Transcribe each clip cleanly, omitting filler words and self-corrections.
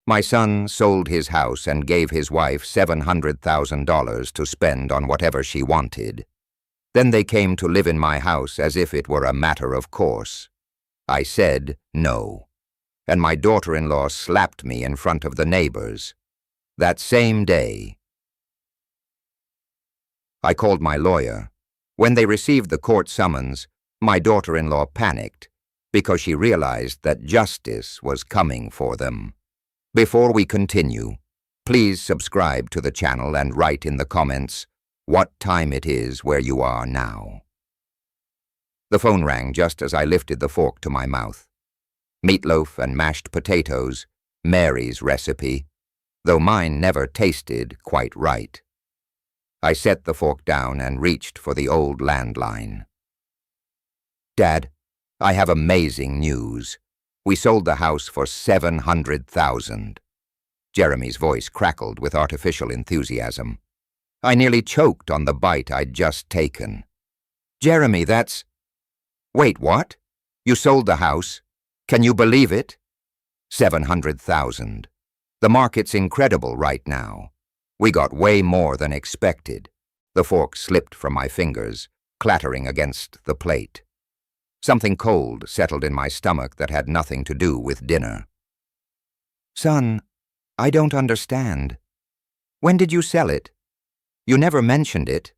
My son sold his house and gave his wife $700,000 to spend on whatever she wanted. Then they came to live in my house as if it were a matter of course. I said no, and my daughter-in-law slapped me in front of the neighbors. That same day, I called my lawyer. When they received the court summons, my daughter-in-law panicked because she realized that justice was coming for them. Before we continue, please subscribe to the channel and write in the comments what time it is where you are now. The phone rang just as I lifted the fork to my mouth. Meatloaf and mashed potatoes, Mary's recipe, though mine never tasted quite right. I set the fork down and reached for the old landline. Dad, I have amazing news. We sold the house for $700,000. Jeremy's voice crackled with artificial enthusiasm. I nearly choked on the bite I'd just taken. Jeremy, that's... Wait, what? You sold the house? Can you believe it? $700,000. The market's incredible right now. We got way more than expected. The fork slipped from my fingers, clattering against the plate. Something cold settled in my stomach that had nothing to do with dinner. Son, I don't understand. When did you sell it? You never mentioned it.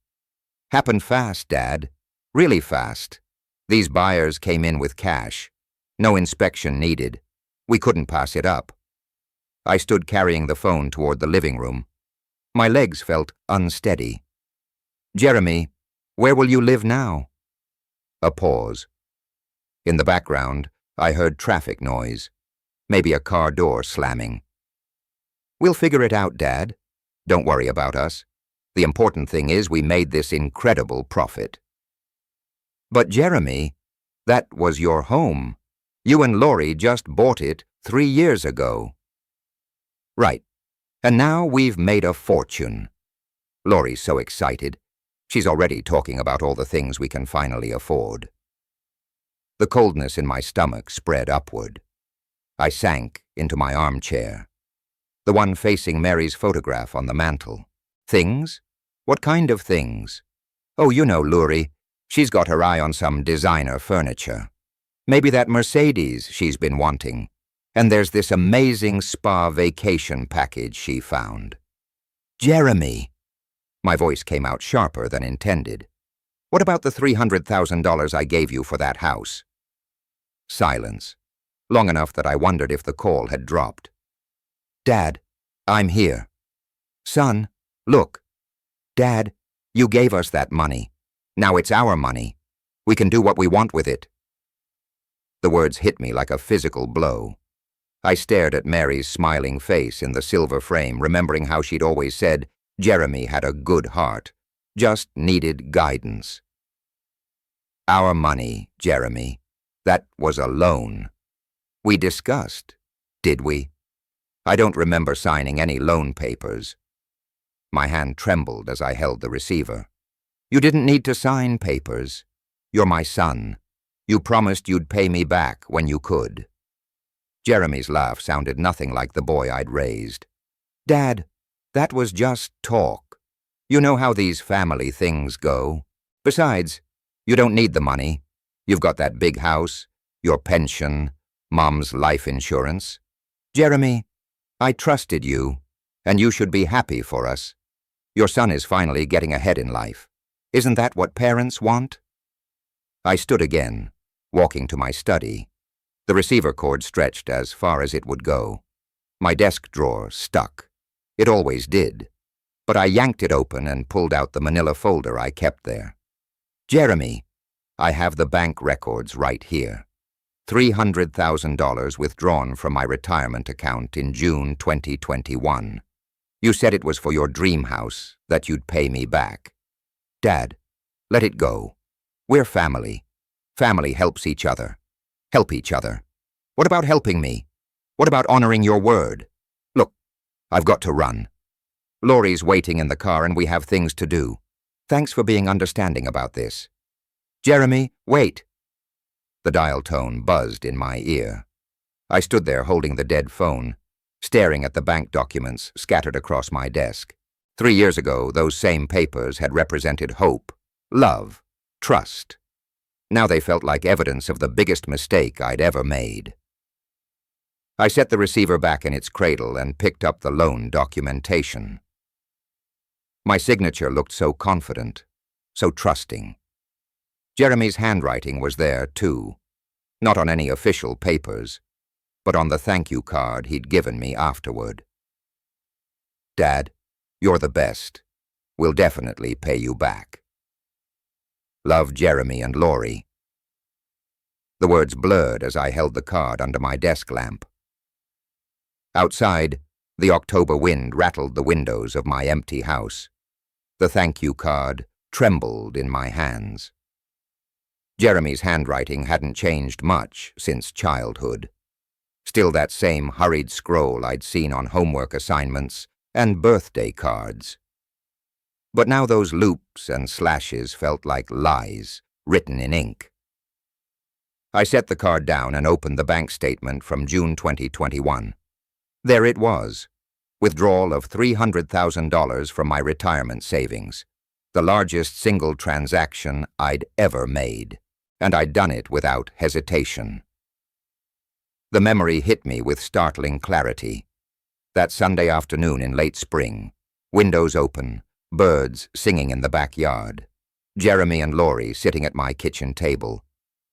Happened fast, Dad. Really fast. These buyers came in with cash. No inspection needed. We couldn't pass it up. I stood carrying the phone toward the living room. My legs felt unsteady. Jeremy, where will you live now? A pause. In the background, I heard traffic noise. Maybe a car door slamming. We'll figure it out, Dad. Don't worry about us. The important thing is we made this incredible profit. But Jeremy, that was your home. You and Lori just bought it 3 years ago. Right. And now we've made a fortune. Lori's so excited. She's already talking about all the things we can finally afford. The coldness in my stomach spread upward. I sank into my armchair, the one facing Mary's photograph on the mantel. Things? What kind of things? Oh, you know Lori. She's got her eye on some designer furniture. Maybe that Mercedes she's been wanting. And there's this amazing spa vacation package she found. Jeremy! My voice came out sharper than intended. What about the $300,000 I gave you for that house? Silence, long enough that I wondered if the call had dropped. Dad, I'm here. Son, look. Dad, you gave us that money. Now it's our money. We can do what we want with it. The words hit me like a physical blow. I stared at Mary's smiling face in the silver frame, remembering how she'd always said Jeremy had a good heart, just needed guidance. Our money, Jeremy. That was a loan. We discussed, did we? I don't remember signing any loan papers. My hand trembled as I held the receiver. You didn't need to sign papers. You're my son. You promised you'd pay me back when you could. Jeremy's laugh sounded nothing like the boy I'd raised. Dad, that was just talk. You know how these family things go. Besides, you don't need the money. You've got that big house, your pension, Mom's life insurance. Jeremy, I trusted you, and you should be happy for us. Your son is finally getting ahead in life. Isn't that what parents want? I stood again, walking to my study. The receiver cord stretched as far as it would go. My desk drawer stuck. It always did. But I yanked it open and pulled out the manila folder I kept there. Jeremy, I have the bank records right here. $300,000 withdrawn from my retirement account in June 2021. You said it was for your dream house, that you'd pay me back. Dad, let it go. We're family. Family helps each other. Help each other. What about helping me? What about honoring your word? Look, I've got to run. Lori's waiting in the car and we have things to do. Thanks for being understanding about this. Jeremy, wait. The dial tone buzzed in my ear. I stood there holding the dead phone. staring at the bank documents scattered across my desk. 3 years ago, those same papers had represented hope, love, trust. Now they felt like evidence of the biggest mistake I'd ever made. I set the receiver back in its cradle and picked up the loan documentation. My signature looked so confident, so trusting. Jeremy's handwriting was there, too, not on any official papers, but on the thank you card he'd given me afterward. "Dad, you're the best. We'll definitely pay you back. Love, Jeremy and Lori." The words blurred as I held the card under my desk lamp. Outside, the October wind rattled the windows of my empty house. The thank you card trembled in my hands. Jeremy's handwriting hadn't changed much since childhood. Still that same hurried scroll I'd seen on homework assignments and birthday cards. But now those loops and slashes felt like lies written in ink. I set the card down and opened the bank statement from June 2021. There it was, withdrawal of $300,000 from my retirement savings, the largest single transaction I'd ever made, and I'd done it without hesitation. The memory hit me with startling clarity. That Sunday afternoon in late spring, windows open, birds singing in the backyard, Jeremy and Lori sitting at my kitchen table,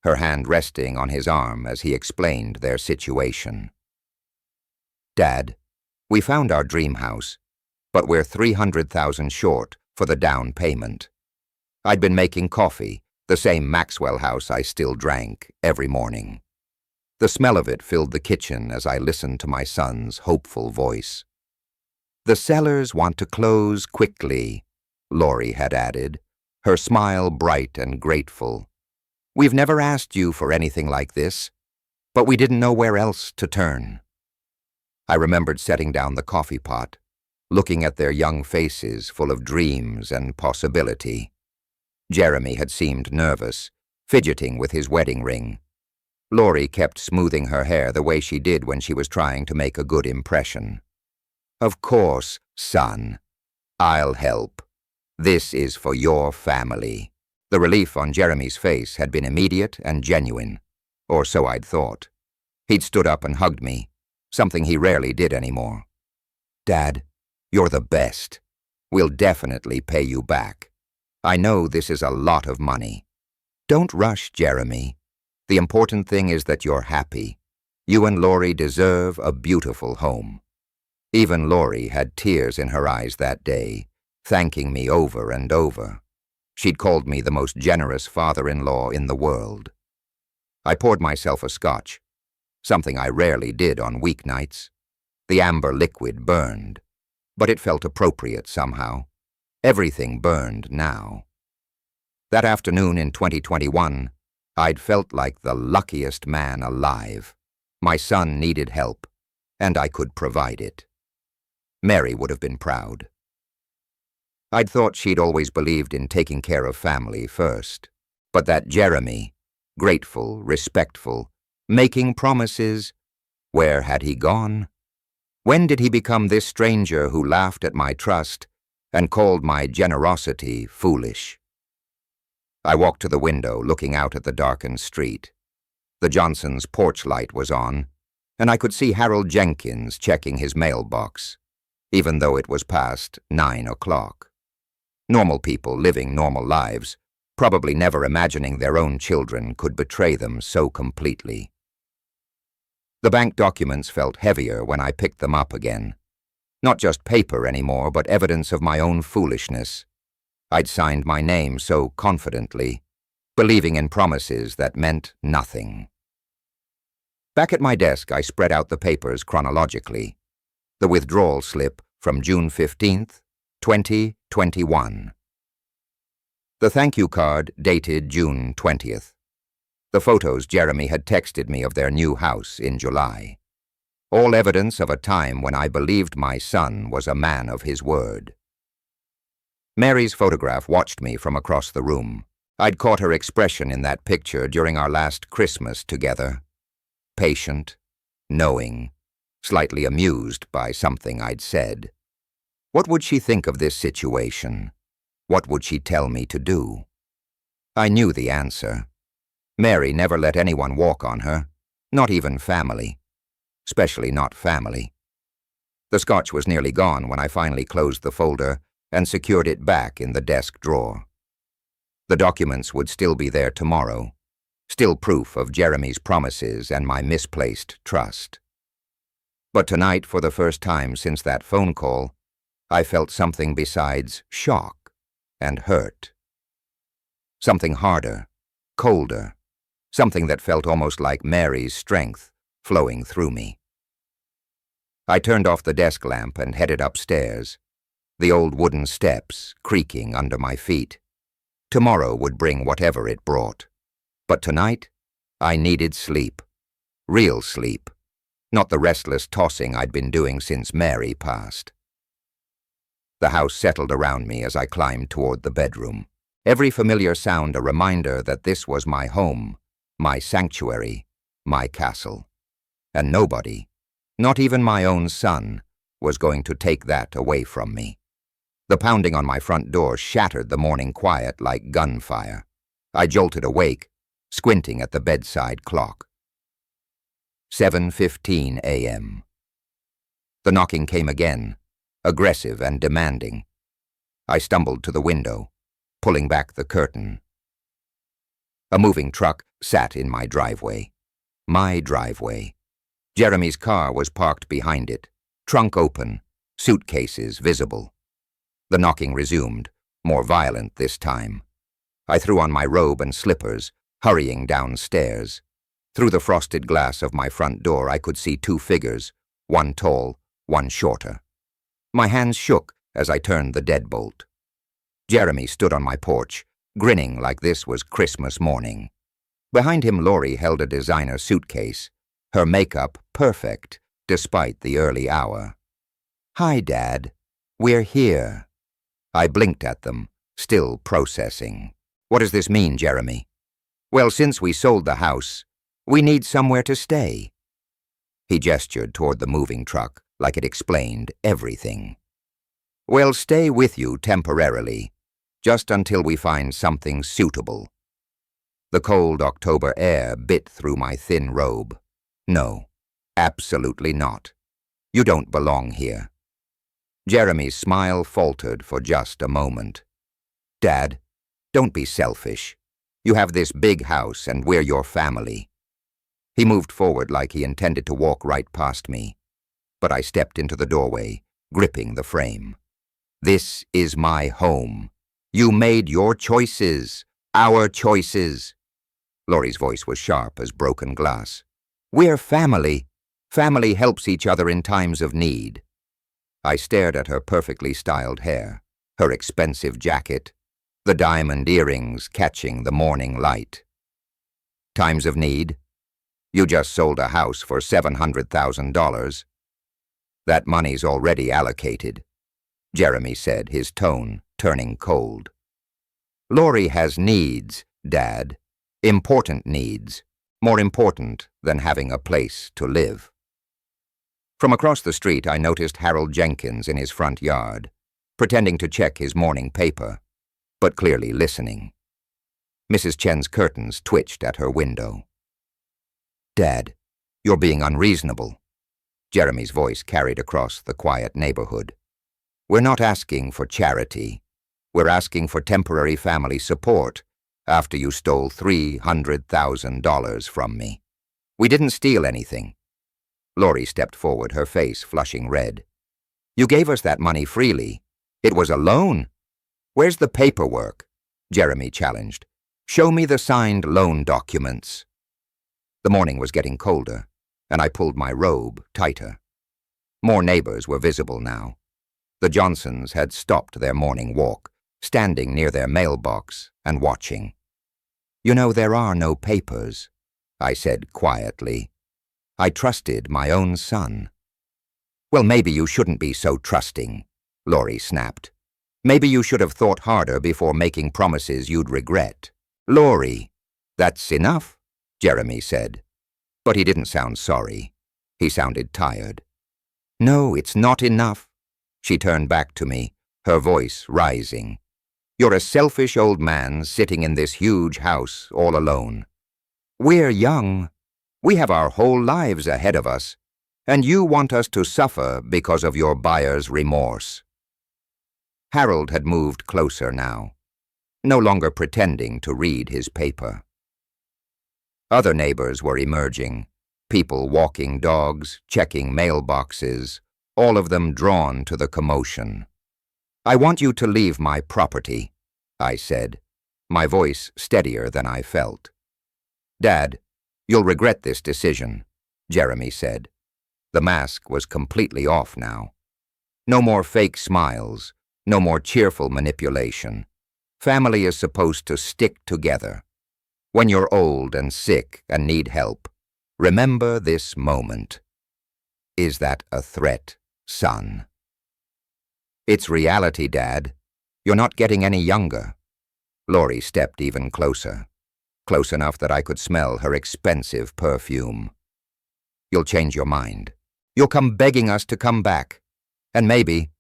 her hand resting on his arm as he explained their situation. "Dad, we found our dream house, but we're $300,000 short for the down payment." I'd been making coffee, the same Maxwell House I still drank every morning. The smell of it filled the kitchen as I listened to my son's hopeful voice. "The sellers want to close quickly," Lori had added, her smile bright and grateful. "We've never asked you for anything like this, but we didn't know where else to turn." I remembered setting down the coffee pot, looking at their young faces full of dreams and possibility. Jeremy had seemed nervous, fidgeting with his wedding ring. Lori kept smoothing her hair the way she did when she was trying to make a good impression. "Of course, son. I'll help. This is for your family." The relief on Jeremy's face had been immediate and genuine, or so I'd thought. He'd stood up and hugged me, something he rarely did anymore. "Dad, you're the best. We'll definitely pay you back. I know this is a lot of money. Don't rush, Jeremy. The important thing is that you're happy. You and Lori deserve a beautiful home." Even Lori had tears in her eyes that day, thanking me over and over. She'd called me the most generous father-in-law in the world. I poured myself a scotch, something I rarely did on weeknights. The amber liquid burned, but it felt appropriate somehow. Everything burned now. That afternoon in 2021, I'd felt like the luckiest man alive. My son needed help, and I could provide it. Mary would have been proud. I'd thought she'd always believed in taking care of family first, but that Jeremy, grateful, respectful, making promises, where had he gone? When did he become this stranger who laughed at my trust and called my generosity foolish? I walked to the window, looking out at the darkened street. The Johnsons' porch light was on, and I could see Harold Jenkins checking his mailbox, even though it was past 9 o'clock. Normal people living normal lives, probably never imagining their own children could betray them so completely. The bank documents felt heavier when I picked them up again. Not just paper anymore, but evidence of my own foolishness. I'd signed my name so confidently, believing in promises that meant nothing. Back at my desk, I spread out the papers chronologically. The withdrawal slip from June 15th, 2021. The thank you card dated June 20th. The photos Jeremy had texted me of their new house in July. All evidence of a time when I believed my son was a man of his word. Mary's photograph watched me from across the room. I'd caught her expression in that picture during our last Christmas together. Patient, knowing, slightly amused by something I'd said. What would she think of this situation? What would she tell me to do? I knew the answer. Mary never let anyone walk on her, not even family, especially not family. The scotch was nearly gone when I finally closed the folder and secured it back in the desk drawer. The documents would still be there tomorrow, still proof of Jeremy's promises and my misplaced trust. But tonight, for the first time since that phone call, I felt something besides shock and hurt. Something harder, colder, something that felt almost like Mary's strength flowing through me. I turned off the desk lamp and headed upstairs, the old wooden steps creaking under my feet. Tomorrow would bring whatever it brought. But tonight, I needed sleep. Real sleep. Not the restless tossing I'd been doing since Mary passed. The house settled around me as I climbed toward the bedroom. Every familiar sound a reminder that this was my home, my sanctuary, my castle. And nobody, not even my own son, was going to take that away from me. The pounding on my front door shattered the morning quiet like gunfire. I jolted awake, squinting at the bedside clock. 7:15 a.m. The knocking came again, aggressive and demanding. I stumbled to the window, pulling back the curtain. A moving truck sat in my driveway. My driveway. Jeremy's car was parked behind it, trunk open, suitcases visible. The knocking resumed, more violent this time. I threw on my robe and slippers, hurrying downstairs. Through the frosted glass of my front door I could see two figures, one tall, one shorter. My hands shook as I turned the deadbolt. Jeremy stood on my porch, grinning like this was Christmas morning. Behind him Laurie held a designer suitcase, her makeup perfect despite the early hour. "Hi, Dad. We're here." I blinked at them, still processing. "What does this mean, Jeremy?" "Well, since we sold the house, we need somewhere to stay." He gestured toward the moving truck like it explained everything. "We'll stay with you temporarily, just until we find something suitable." The cold October air bit through my thin robe. "No, absolutely not. You don't belong here." Jeremy's smile faltered for just a moment. "Dad, don't be selfish. You have this big house and we're your family." He moved forward like he intended to walk right past me, but I stepped into the doorway, gripping the frame. "This is my home. You made your choices, our choices." Laurie's voice was sharp as broken glass. "We're family. Family helps each other in times of need." I stared at her perfectly styled hair, her expensive jacket, the diamond earrings catching the morning light. "Times of need? You just sold a house for $700,000. "That money's already allocated," Jeremy said, his tone turning cold. "Laurie has needs, Dad. Important needs. More important than having a place to live." From across the street I noticed Harold Jenkins in his front yard, pretending to check his morning paper, but clearly listening. Mrs. Chen's curtains twitched at her window. "Dad, you're being unreasonable." Jeremy's voice carried across the quiet neighborhood. "We're not asking for charity. We're asking for temporary family support after you stole $300,000 from me. We didn't steal anything." Laurie stepped forward, her face flushing red. "You gave us that money freely. It was a loan." "Where's the paperwork?" Jeremy challenged. "Show me the signed loan documents." The morning was getting colder, and I pulled my robe tighter. More neighbors were visible now. The Johnsons had stopped their morning walk, standing near their mailbox and watching. "You know, there are no papers," I said quietly. I trusted my own son. "Well, maybe you shouldn't be so trusting," Laurie snapped. "Maybe you should have thought harder before making promises you'd regret." "Laurie." "That's enough," Jeremy said. But he didn't sound sorry. He sounded tired. No, it's not enough. She turned back to me, her voice rising. You're a selfish old man sitting in this huge house all alone. We're young. We have our whole lives ahead of us, and you want us to suffer because of your buyer's remorse. Harold had moved closer now, no longer pretending to read his paper. Other neighbors were emerging, people walking dogs, checking mailboxes, all of them drawn to the commotion. I want you to leave my property, I said, my voice steadier than I felt. Dad, you'll regret this decision, Jeremy said. The mask was completely off now. No more fake smiles, no more cheerful manipulation. Family is supposed to stick together. When you're old and sick and need help, remember this moment. Is that a threat, son? It's reality, Dad. You're not getting any younger. Laurie stepped even closer, close enough that I could smell her expensive perfume. You'll change your mind. You'll come begging us to come back. And maybe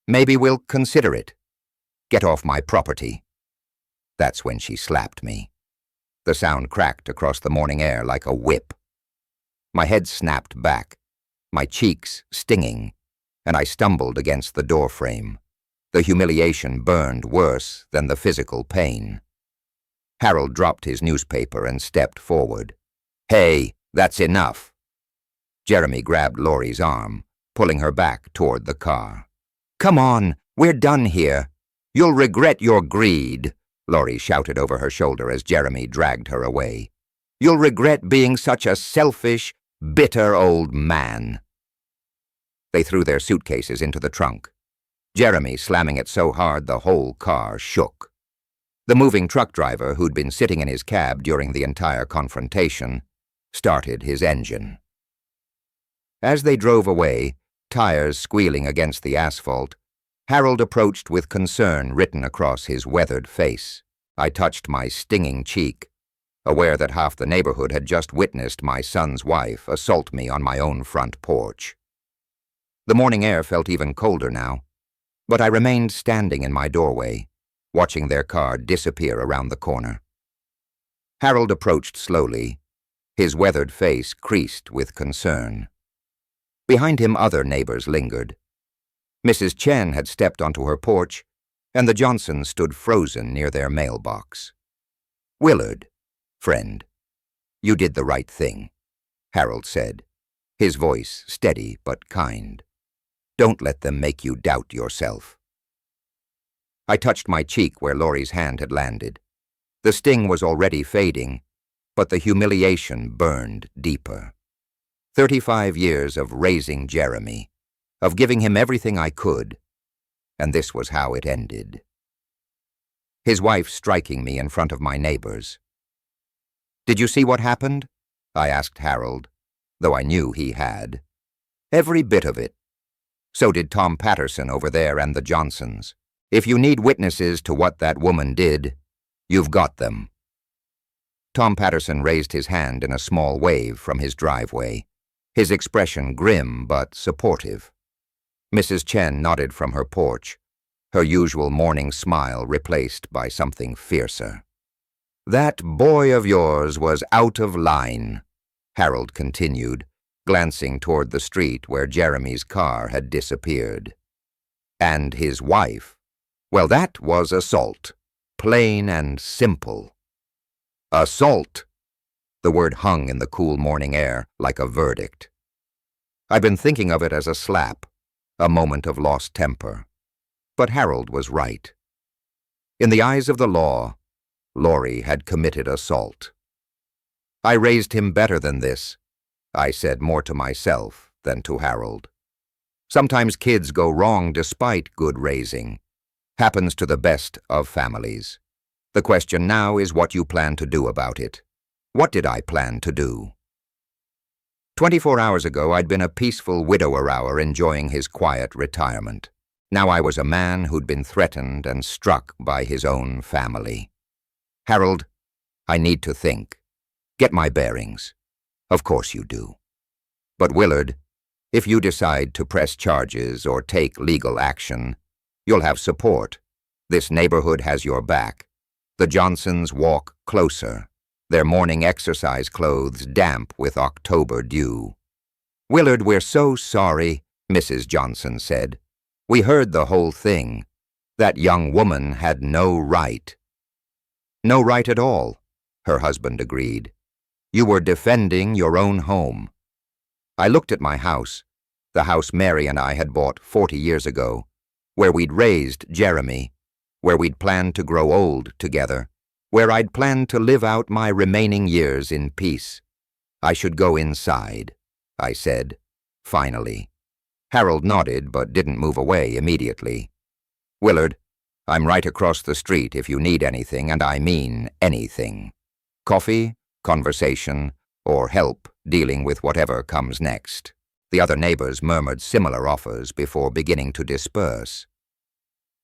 we'll consider it. Get off my property. That's when she slapped me. The sound cracked across the morning air like a whip. My head snapped back, my cheeks stinging, and I stumbled against the doorframe. The humiliation burned worse than the physical pain. Harold dropped his newspaper and stepped forward. Hey, that's enough. Jeremy grabbed Laurie's arm, pulling her back toward the car. Come on, we're done here. You'll regret your greed, Laurie shouted over her shoulder as Jeremy dragged her away. You'll regret being such a selfish, bitter old man. They threw their suitcases into the trunk, Jeremy slamming it so hard the whole car shook. The moving truck driver, who'd been sitting in his cab during the entire confrontation, started his engine. As they drove away, tires squealing against the asphalt, Harold approached with concern written across his weathered face. I touched my stinging cheek, aware that half the neighborhood had just witnessed my son's wife assault me on my own front porch. The morning air felt even colder now, but I remained standing in my doorway, watching their car disappear around the corner. Harold approached slowly, his weathered face creased with concern. Behind him other neighbors lingered. Mrs. Chen had stepped onto her porch, and the Johnsons stood frozen near their mailbox. Willard, friend, you did the right thing, Harold said, his voice steady but kind. Don't let them make you doubt yourself. I touched my cheek where Laurie's hand had landed. The sting was already fading, but the humiliation burned deeper. 35 years of raising Jeremy, of giving him everything I could, and this was how it ended. His wife striking me in front of my neighbors. Did you see what happened? I asked Harold, though I knew he had. Every bit of it. So did Tom Patterson over there and the Johnsons. If you need witnesses to what that woman did, you've got them. Tom Patterson raised his hand in a small wave from his driveway, his expression grim but supportive. Mrs. Chen nodded from her porch, her usual morning smile replaced by something fiercer. That boy of yours was out of line, Harold continued, glancing toward the street where Jeremy's car had disappeared. And his wife, well, that was assault, plain and simple. Assault! The word hung in the cool morning air like a verdict. I'd been thinking of it as a slap, a moment of lost temper. But Harold was right. In the eyes of the law, Laurie had committed assault. I raised him better than this, I said more to myself than to Harold. Sometimes kids go wrong despite good raising. Happens to the best of families. The question now is what you plan to do about it. What did I plan to do? 24 hours ago, I'd been a peaceful widower enjoying his quiet retirement. Now I was a man who'd been threatened and struck by his own family. Harold, I need to think. Get my bearings. Of course you do. But Willard, If you decide to press charges or take legal action, you'll have support. This neighborhood has your back. The Johnsons walk closer, their morning exercise clothes damp with October dew. "Willard, we're so sorry," Mrs. Johnson said. "We heard the whole thing. That young woman had no right." "No right at all," her husband agreed. "You were defending your own home." I looked at my house, the house Mary and I had bought 40 years ago, where we'd raised Jeremy, where we'd planned to grow old together, where I'd planned to live out my remaining years in peace. "I should go inside," I said, finally. Harold nodded but didn't move away immediately. "Willard, I'm right across the street if you need anything, and I mean anything. Coffee, conversation, or help dealing with whatever comes next." The other neighbors murmured similar offers before beginning to disperse.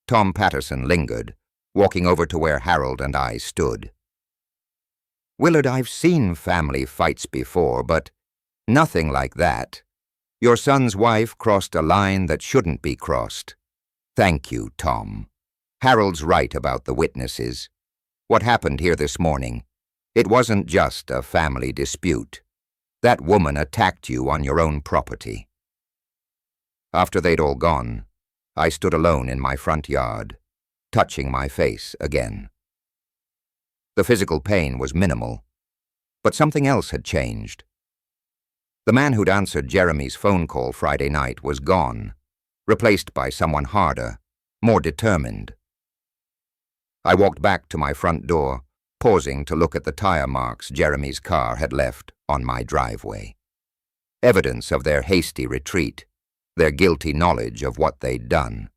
Tom Patterson lingered, walking over to where Harold and I stood. "Willard, I've seen family fights before, but nothing like that. Your son's wife crossed a line that shouldn't be crossed." "Thank you, Tom. Harold's right about the witnesses. What happened here this morning, it wasn't just a family dispute. That woman attacked you on your own property." After they'd all gone, I stood alone in my front yard, touching my face again. The physical pain was minimal, but something else had changed. The man who'd answered Jeremy's phone call Friday night was gone, replaced by someone harder, more determined. I walked back to my front door, pausing to look at the tire marks Jeremy's car had left on my driveway. Evidence of their hasty retreat, their guilty knowledge of what they'd done.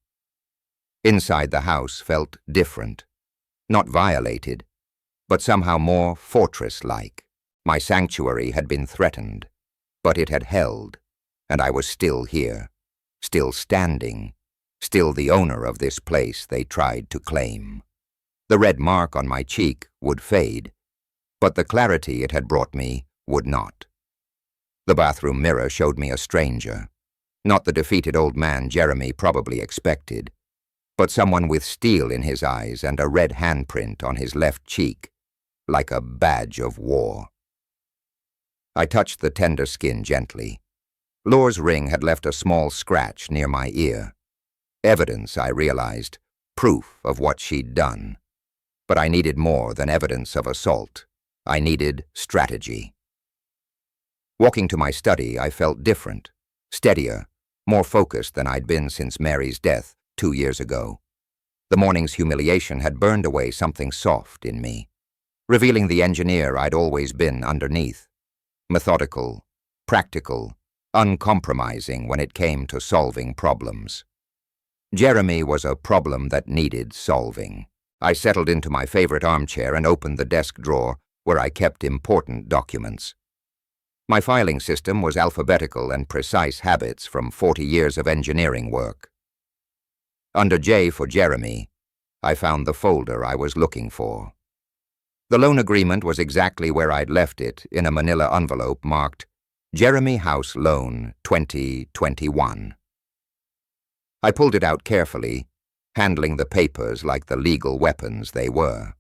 Inside the house felt different, not violated, but somehow more fortress-like. My sanctuary had been threatened, but it had held, and I was still here, still standing, still the owner of this place they tried to claim. The red mark on my cheek would fade, but the clarity it had brought me would not. The bathroom mirror showed me a stranger, not the defeated old man Jeremy probably expected, but someone with steel in his eyes and a red handprint on his left cheek, like a badge of war. I touched the tender skin gently. Lore's ring had left a small scratch near my ear. Evidence, I realized, proof of what she'd done. But I needed more than evidence of assault. I needed strategy. Walking to my study, I felt different, steadier, more focused than I'd been since Mary's death 2 years ago. The morning's humiliation had burned away something soft in me, revealing the engineer I'd always been underneath. Methodical, practical, uncompromising when it came to solving problems. Jeremy was a problem that needed solving. I settled into my favorite armchair and opened the desk drawer where I kept important documents. My filing system was alphabetical and precise habits from 40 years of engineering work. Under J for Jeremy, I found the folder I was looking for. The loan agreement was exactly where I'd left it in a manila envelope marked Jeremy House Loan 2021. I pulled it out carefully, handling the papers like the legal weapons they were.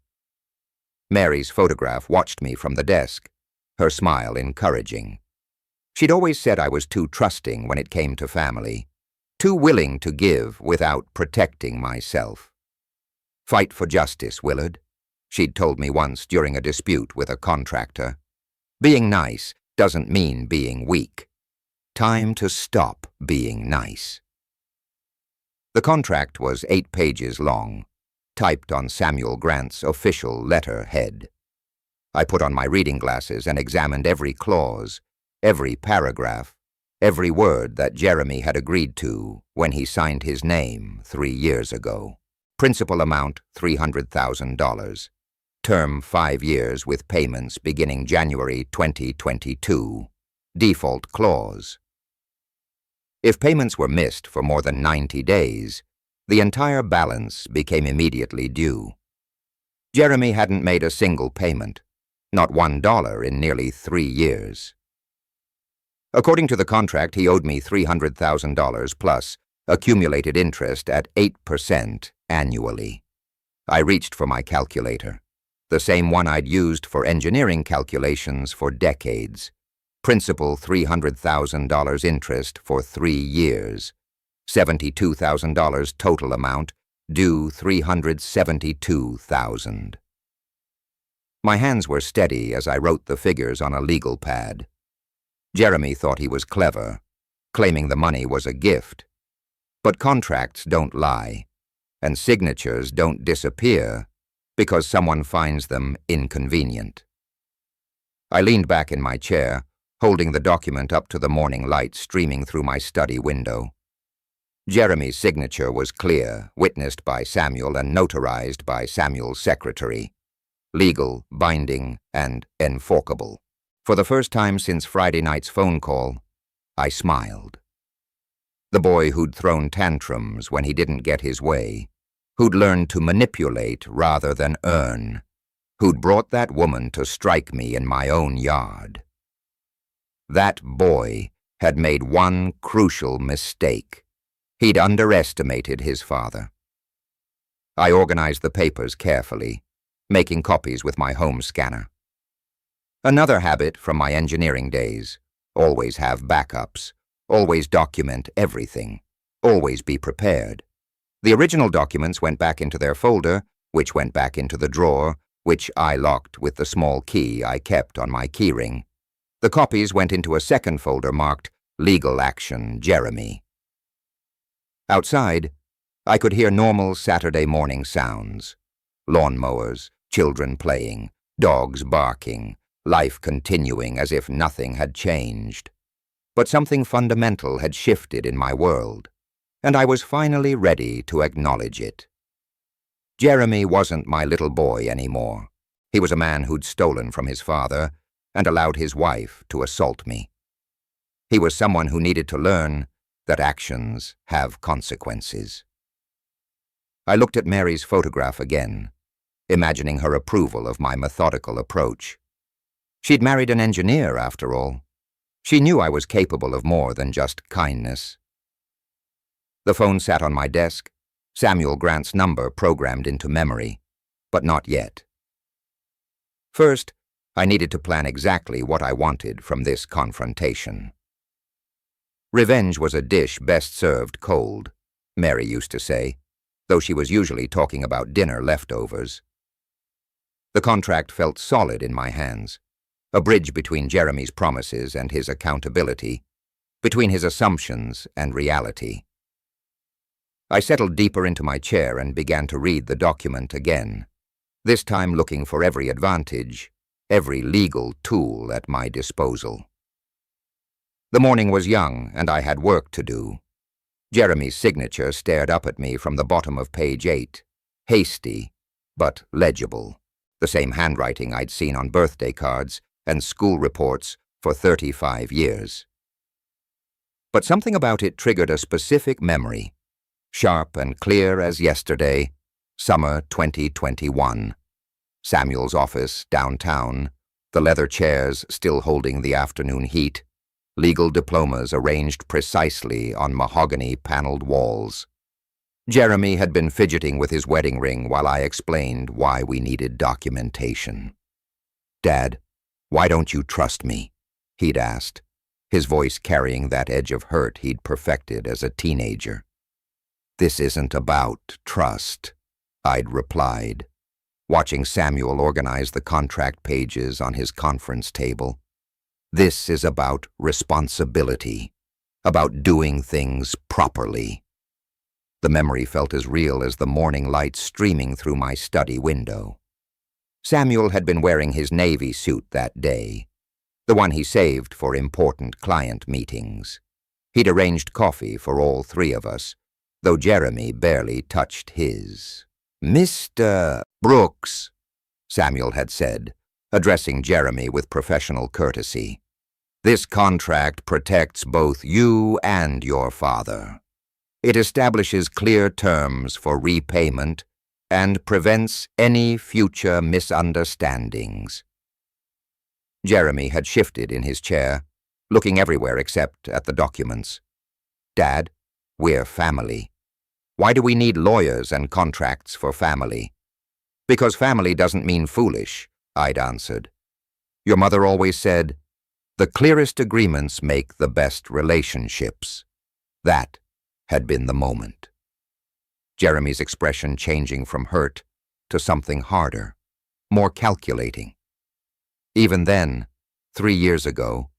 Mary's photograph watched me from the desk, her smile encouraging. She'd always said I was too trusting when it came to family, too willing to give without protecting myself. "Fight for justice, Willard," she'd told me once during a dispute with a contractor. "Being nice doesn't mean being weak. Time to stop being nice." The contract was 8 pages long, typed on Samuel Grant's official letterhead. I put on my reading glasses and examined every clause, every paragraph, every word that Jeremy had agreed to when he signed his name 3 years ago. Principal amount $300,000. Term 5 years with payments beginning January 2022. Default clause. If payments were missed for more than 90 days, the entire balance became immediately due. Jeremy hadn't made a single payment, not $1 in nearly 3 years. According to the contract, he owed me $300,000 plus accumulated interest at 8% annually. I reached for my calculator, the same one I'd used for engineering calculations for decades. Principal $300,000 interest for 3 years. $72,000 total amount, due $372,000. My hands were steady as I wrote the figures on a legal pad. Jeremy thought he was clever, claiming the money was a gift. But contracts don't lie, and signatures don't disappear because someone finds them inconvenient. I leaned back in my chair, holding the document up to the morning light streaming through my study window. Jeremy's signature was clear, witnessed by Samuel and notarized by Samuel's secretary. Legal, binding, and unforgettable. For the first time since Friday night's phone call, I smiled. The boy who'd thrown tantrums when he didn't get his way, who'd learned to manipulate rather than earn, who'd brought that woman to strike me in my own yard. That boy had made one crucial mistake. He'd underestimated his father. I organized the papers carefully, making copies with my home scanner. Another habit from my engineering days: always have backups, always document everything, always be prepared. The original documents went back into their folder, which went back into the drawer, which I locked with the small key I kept on my keyring. The copies went into a second folder marked Legal Action Jeremy. Outside, I could hear normal Saturday morning sounds: lawnmowers, children playing, dogs barking, life continuing as if nothing had changed. But something fundamental had shifted in my world, and I was finally ready to acknowledge it. Jeremy wasn't my little boy anymore. He was a man who'd stolen from his father and allowed his wife to assault me. He was someone who needed to learn that actions have consequences. I looked at Mary's photograph again, imagining her approval of my methodical approach. She'd married an engineer, after all. She knew I was capable of more than just kindness. The phone sat on my desk, Samuel Grant's number programmed into memory, but not yet. First, I needed to plan exactly what I wanted from this confrontation. Revenge was a dish best served cold, Mary used to say, though she was usually talking about dinner leftovers. The contract felt solid in my hands, a bridge between Jeremy's promises and his accountability, between his assumptions and reality. I settled deeper into my chair and began to read the document again, this time looking for every advantage, every legal tool at my disposal. The morning was young, and I had work to do. Jeremy's signature stared up at me from the bottom of page 8, hasty, but legible, the same handwriting I'd seen on birthday cards and school reports for 35 years. But something about it triggered a specific memory, sharp and clear as yesterday, summer 2021. Samuel's office downtown, the leather chairs still holding the afternoon heat, legal diplomas arranged precisely on mahogany-paneled walls. Jeremy had been fidgeting with his wedding ring while I explained why we needed documentation. "Dad, why don't you trust me?" he'd asked, his voice carrying that edge of hurt he'd perfected as a teenager. "This isn't about trust," I'd replied, watching Samuel organize the contract pages on his conference table. "This is about responsibility, about doing things properly." The memory felt as real as the morning light streaming through my study window. Samuel had been wearing his navy suit that day, the one he saved for important client meetings. He'd arranged coffee for all 3 of us, though Jeremy barely touched his. "Mr. Brooks," Samuel had said, addressing Jeremy with professional courtesy, "this contract protects both you and your father. It establishes clear terms for repayment and prevents any future misunderstandings." Jeremy had shifted in his chair, looking everywhere except at the documents. Dad, we're family. Why do we need lawyers and contracts for family? Because family doesn't mean foolish, I'd answered. Your mother always said, the clearest agreements make the best relationships. That had been the moment. Jeremy's expression changing from hurt to something harder, more calculating. Even then, 3 years ago,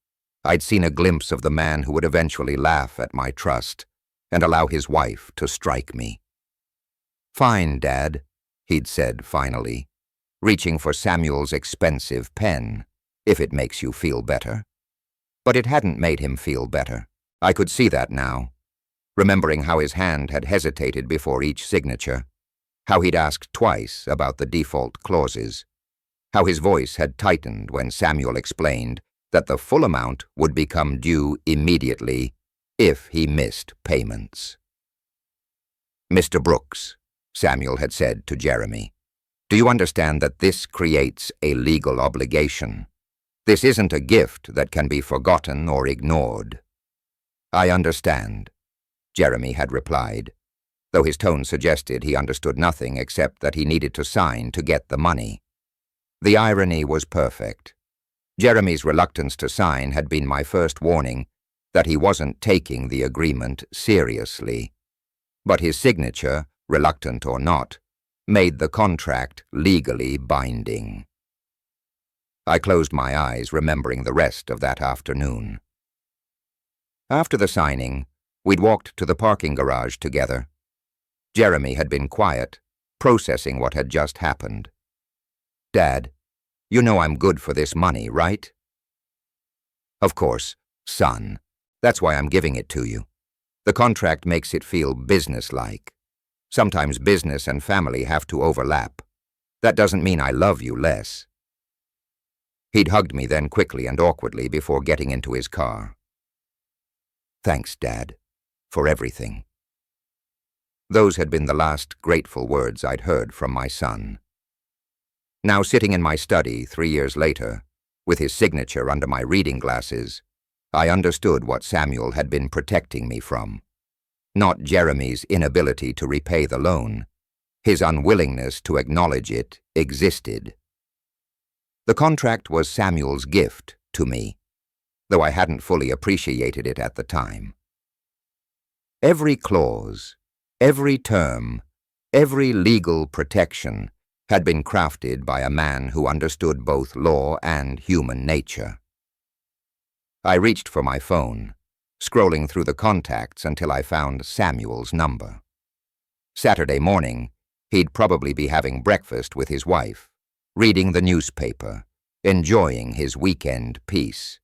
I'd seen a glimpse of the man who would eventually laugh at my trust and allow his wife to strike me. Fine, Dad, he'd said finally, reaching for Samuel's expensive pen, if it makes you feel better. But it hadn't made him feel better. I could see that now, remembering how his hand had hesitated before each signature, how he'd asked twice about the default clauses, how his voice had tightened when Samuel explained that the full amount would become due immediately if he missed payments. Mr. Brooks, Samuel had said to Jeremy, do you understand that this creates a legal obligation? This isn't a gift that can be forgotten or ignored. I understand, Jeremy had replied, though his tone suggested he understood nothing except that he needed to sign to get the money. The irony was perfect. Jeremy's reluctance to sign had been my first warning that he wasn't taking the agreement seriously. But his signature, reluctant or not, made the contract legally binding. I closed my eyes, remembering the rest of that afternoon. After the signing, we'd walked to the parking garage together. Jeremy had been quiet, processing what had just happened. Dad, you know I'm good for this money, right? Of course, son. That's why I'm giving it to you. The contract makes it feel businesslike. Sometimes business and family have to overlap. That doesn't mean I love you less. He'd hugged me then quickly and awkwardly before getting into his car. Thanks, Dad, for everything. Those had been the last grateful words I'd heard from my son. Now sitting in my study 3 years later, with his signature under my reading glasses, I understood what Samuel had been protecting me from. Not Jeremy's inability to repay the loan. His unwillingness to acknowledge it existed. The contract was Samuel's gift to me, though I hadn't fully appreciated it at the time. Every clause, every term, every legal protection had been crafted by a man who understood both law and human nature. I reached for my phone, scrolling through the contacts until I found Samuel's number. Saturday morning, he'd probably be having breakfast with his wife, reading the newspaper, enjoying his weekend peace.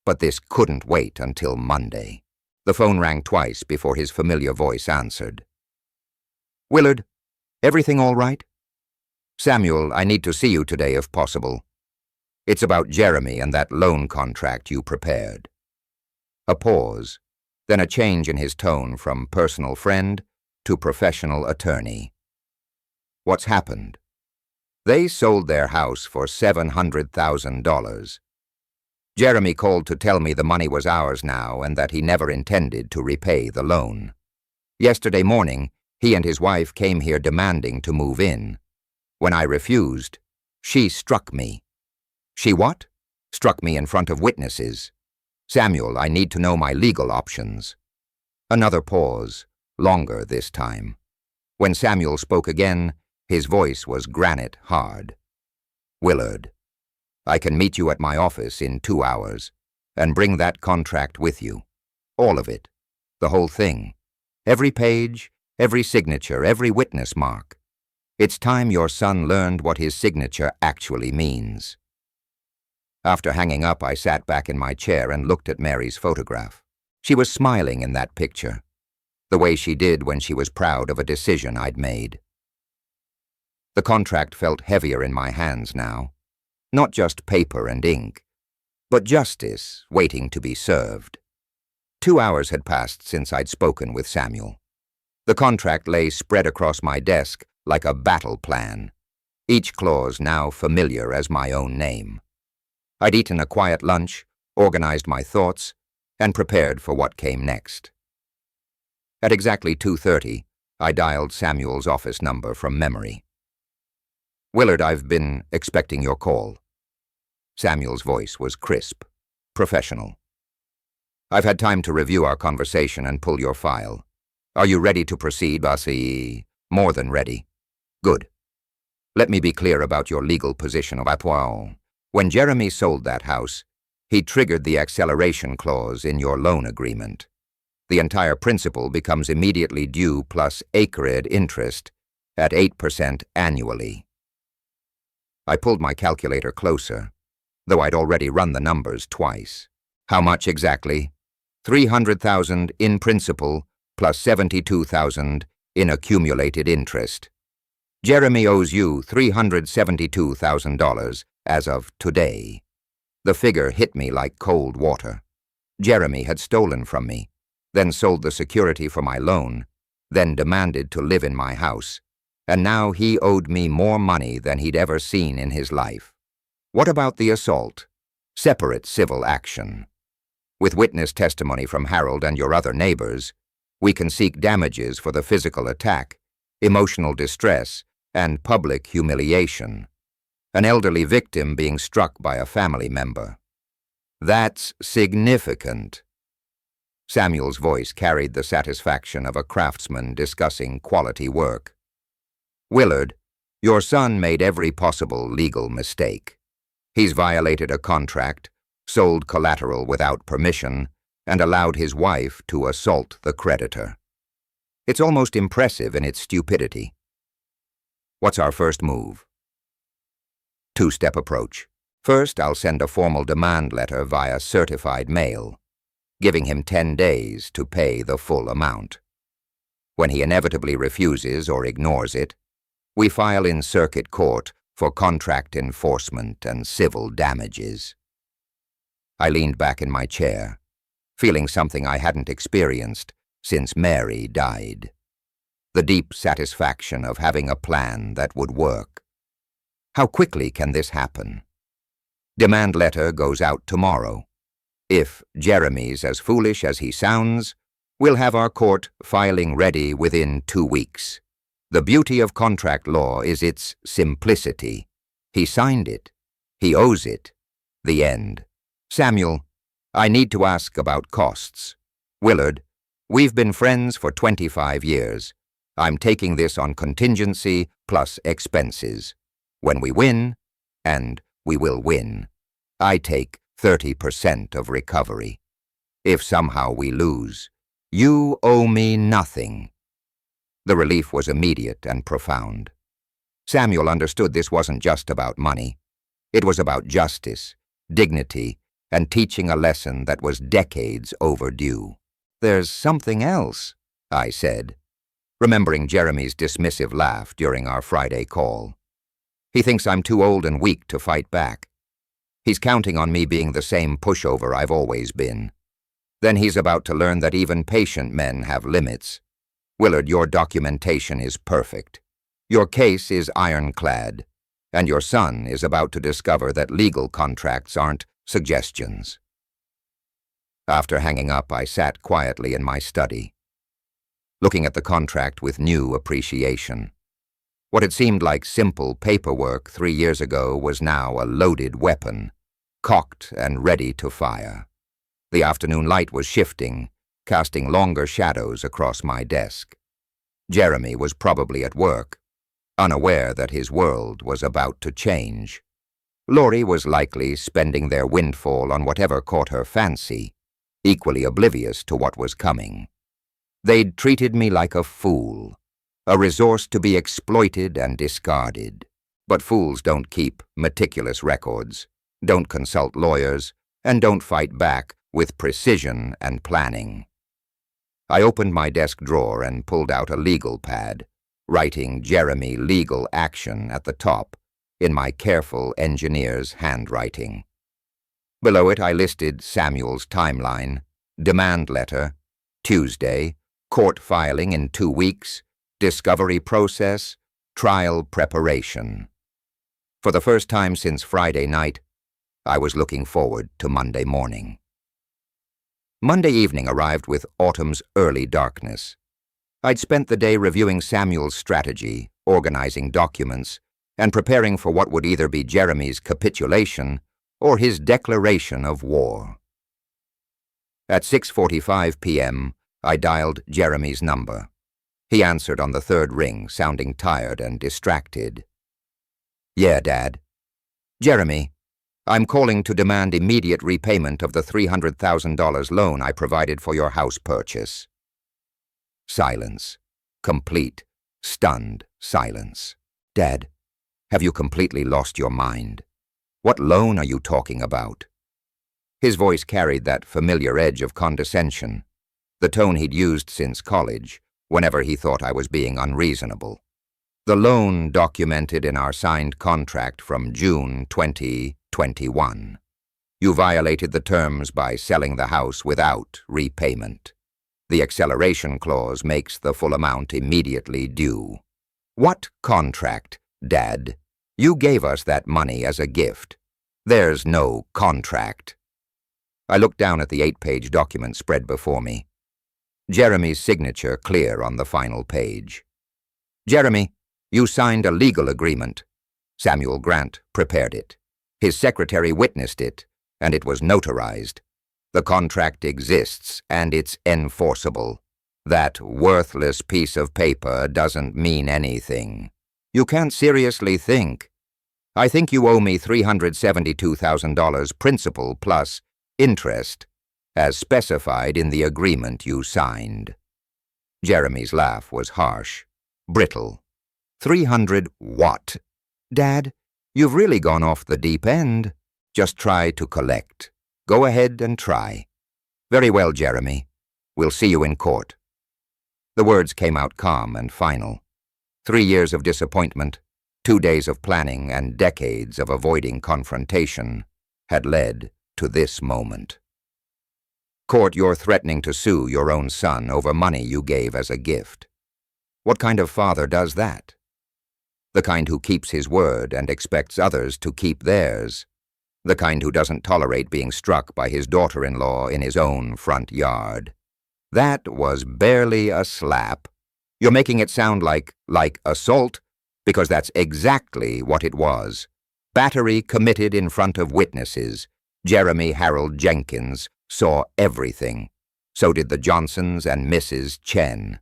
But this couldn't wait until Monday. The phone rang twice before his familiar voice answered. Willard, everything all right? Samuel, I need to see you today if possible. It's about Jeremy and that loan contract you prepared. A pause, then a change in his tone from personal friend to professional attorney. What's happened? They sold their house for $700,000. Jeremy called to tell me the money was ours now and that he never intended to repay the loan. Yesterday morning, he and his wife came here demanding to move in. When I refused, she struck me. She what? Struck me in front of witnesses. Samuel, I need to know my legal options. Another pause, longer this time. When Samuel spoke again, his voice was granite hard. Willard, I can meet you at my office in 2 hours and bring that contract with you. All of it. The whole thing. Every page, every signature, every witness mark. It's time your son learned what his signature actually means. After hanging up, I sat back in my chair and looked at Mary's photograph. She was smiling in that picture, the way she did when she was proud of a decision I'd made. The contract felt heavier in my hands now. Not just paper and ink, but justice waiting to be served. 2 hours had passed since I'd spoken with Samuel. The contract lay spread across my desk like a battle plan, each clause now familiar as my own name. I'd eaten a quiet lunch, organized my thoughts, and prepared for what came next. At exactly 2:30, I dialed Samuel's office number from memory. "Willard, I've been expecting your call." Samuel's voice was crisp, professional. "I've had time to review our conversation and pull your file. Are you ready to proceed, Bossy?" "More than ready." "Good. Let me be clear about your legal position of appoint. When Jeremy sold that house, he triggered the acceleration clause in your loan agreement. The entire principal becomes immediately due plus accrued interest at 8% annually." I pulled my calculator closer, though I'd already run the numbers twice. "How much exactly?" $300,000 in principal plus $72,000 in accumulated interest. Jeremy owes you $372,000 as of today. The figure hit me like cold water. Jeremy had stolen from me, then sold the security for my loan, then demanded to live in my house, and now he owed me more money than he'd ever seen in his life. What about the assault? Separate civil action. With witness testimony from Harold and your other neighbors, we can seek damages for the physical attack, emotional distress, and public humiliation. An elderly victim being struck by a family member. That's significant." Samuel's voice carried the satisfaction of a craftsman discussing quality work. "Willard, your son made every possible legal mistake. He's violated a contract, sold collateral without permission, and allowed his wife to assault the creditor. It's almost impressive in its stupidity. What's our first move?" Two-step approach. First, I'll send a formal demand letter via certified mail, giving him 10 days to pay the full amount. When he inevitably refuses or ignores it, we file in circuit court for contract enforcement and civil damages. I leaned back in my chair, feeling something I hadn't experienced since Mary died. The deep satisfaction of having a plan that would work. How quickly can this happen? Demand letter goes out tomorrow. If Jeremy's as foolish as he sounds, we'll have our court filing ready within 2 weeks. The beauty of contract law is its simplicity. He signed it. He owes it. The end. Samuel, I need to ask about costs. Willard, we've been friends for 25 years. I'm taking this on contingency plus expenses. When we win, and we will win, I take 30% of recovery. If somehow we lose, you owe me nothing. The relief was immediate and profound. Samuel understood this wasn't just about money. It was about justice, dignity, and teaching a lesson that was decades overdue. "There's something else," I said, remembering Jeremy's dismissive laugh during our Friday call. He thinks I'm too old and weak to fight back. He's counting on me being the same pushover I've always been. Then he's about to learn that even patient men have limits. Willard, your documentation is perfect. Your case is ironclad, and your son is about to discover that legal contracts aren't suggestions. After hanging up, I sat quietly in my study, looking at the contract with new appreciation. What had seemed like simple paperwork 3 years ago was now a loaded weapon, cocked and ready to fire. The afternoon light was shifting, casting longer shadows across my desk. Jeremy was probably at work, unaware that his world was about to change. Laurie was likely spending their windfall on whatever caught her fancy, equally oblivious to what was coming. They'd treated me like a fool, a resource to be exploited and discarded. But fools don't keep meticulous records, don't consult lawyers, and don't fight back with precision and planning. I opened my desk drawer and pulled out a legal pad, writing Jeremy legal action at the top in my careful engineer's handwriting. Below it I listed Samuel's timeline, demand letter, Tuesday, court filing in 2 weeks, discovery process, trial preparation. For the first time since Friday night, I was looking forward to Monday morning. Monday evening arrived with autumn's early darkness. I'd spent the day reviewing Samuel's strategy, organizing documents, and preparing for what would either be Jeremy's capitulation or his declaration of war. At 6:45 p.m., I dialed Jeremy's number. He answered on the third ring, sounding tired and distracted. "Yeah, Dad." "Jeremy, I'm calling to demand immediate repayment of the $300,000 loan I provided for your house purchase." Silence. Complete, stunned silence. "Dad, have you completely lost your mind? What loan are you talking about?" His voice carried that familiar edge of condescension, the tone he'd used since college, whenever he thought I was being unreasonable. "The loan documented in our signed contract from June 2021. You violated the terms by selling the house without repayment. The acceleration clause makes the full amount immediately due." "What contract, Dad? You gave us that money as a gift. There's no contract." I looked down at the 8-page document spread before me. Jeremy's signature clear on the final page. "Jeremy, you signed a legal agreement. Samuel Grant prepared it. His secretary witnessed it, and it was notarized. The contract exists, and it's enforceable. That worthless piece of paper doesn't mean anything. You can't seriously think. I think you owe me $372,000 principal plus interest, as specified in the agreement you signed." Jeremy's laugh was harsh, brittle. 300 what? Dad, you've really gone off the deep end. Just try to collect. Go ahead and try. Very well, Jeremy. We'll see you in court. The words came out calm and final. 3 years of disappointment, 2 days of planning, and decades of avoiding confrontation had led to this moment. Court, you're threatening to sue your own son over money you gave as a gift. What kind of father does that? The kind who keeps his word and expects others to keep theirs. The kind who doesn't tolerate being struck by his daughter-in-law in his own front yard. That was barely a slap. You're making it sound like assault, because that's exactly what it was. Battery committed in front of witnesses. Jeremy Harold Jenkins saw everything. So did the Johnsons and Mrs. Chen.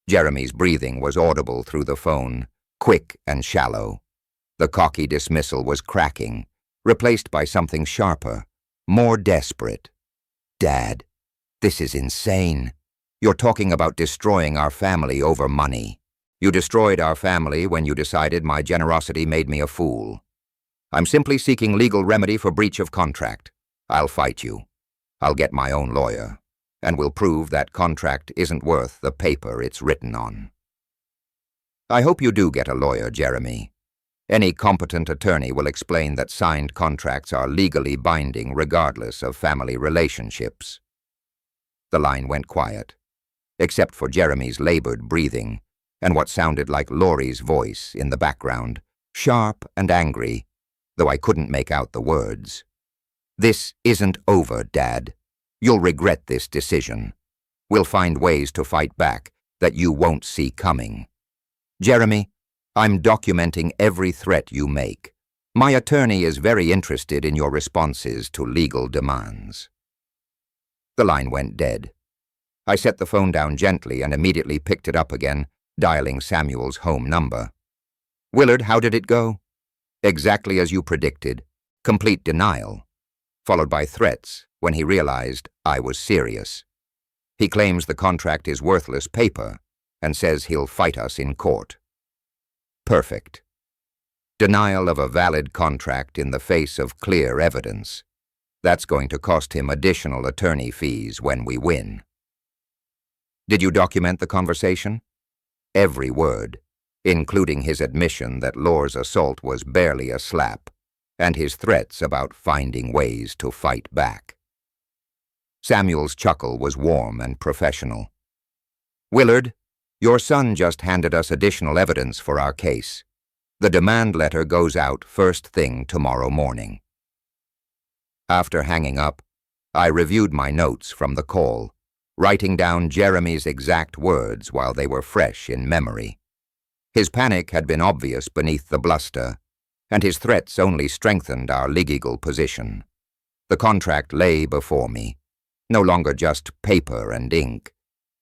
Jeremy's breathing was audible through the phone, quick and shallow. The cocky dismissal was cracking, replaced by something sharper, more desperate. Dad, this is insane. You're talking about destroying our family over money. You destroyed our family when you decided my generosity made me a fool. I'm simply seeking legal remedy for breach of contract. I'll fight you. I'll get my own lawyer, and we'll prove that contract isn't worth the paper it's written on. I hope you do get a lawyer, Jeremy. Any competent attorney will explain that signed contracts are legally binding regardless of family relationships. The line went quiet, except for Jeremy's labored breathing and what sounded like Laurie's voice in the background, sharp and angry, though I couldn't make out the words. This isn't over, Dad. You'll regret this decision. We'll find ways to fight back that you won't see coming. Jeremy, I'm documenting every threat you make. My attorney is very interested in your responses to legal demands. The line went dead. I set the phone down gently and immediately picked it up again, dialing Samuel's home number. Willard, how did it go? Exactly as you predicted. Complete denial, followed by threats when he realized I was serious. He claims the contract is worthless paper and says he'll fight us in court. Perfect. Denial of a valid contract in the face of clear evidence. That's going to cost him additional attorney fees when we win. Did you document the conversation? Every word, including his admission that Lore's assault was barely a slap, and his threats about finding ways to fight back. Samuel's chuckle was warm and professional. Willard, your son just handed us additional evidence for our case. The demand letter goes out first thing tomorrow morning. After hanging up, I reviewed my notes from the call, writing down Jeremy's exact words while they were fresh in memory. His panic had been obvious beneath the bluster, and his threats only strengthened our legal position. The contract lay before me, no longer just paper and ink,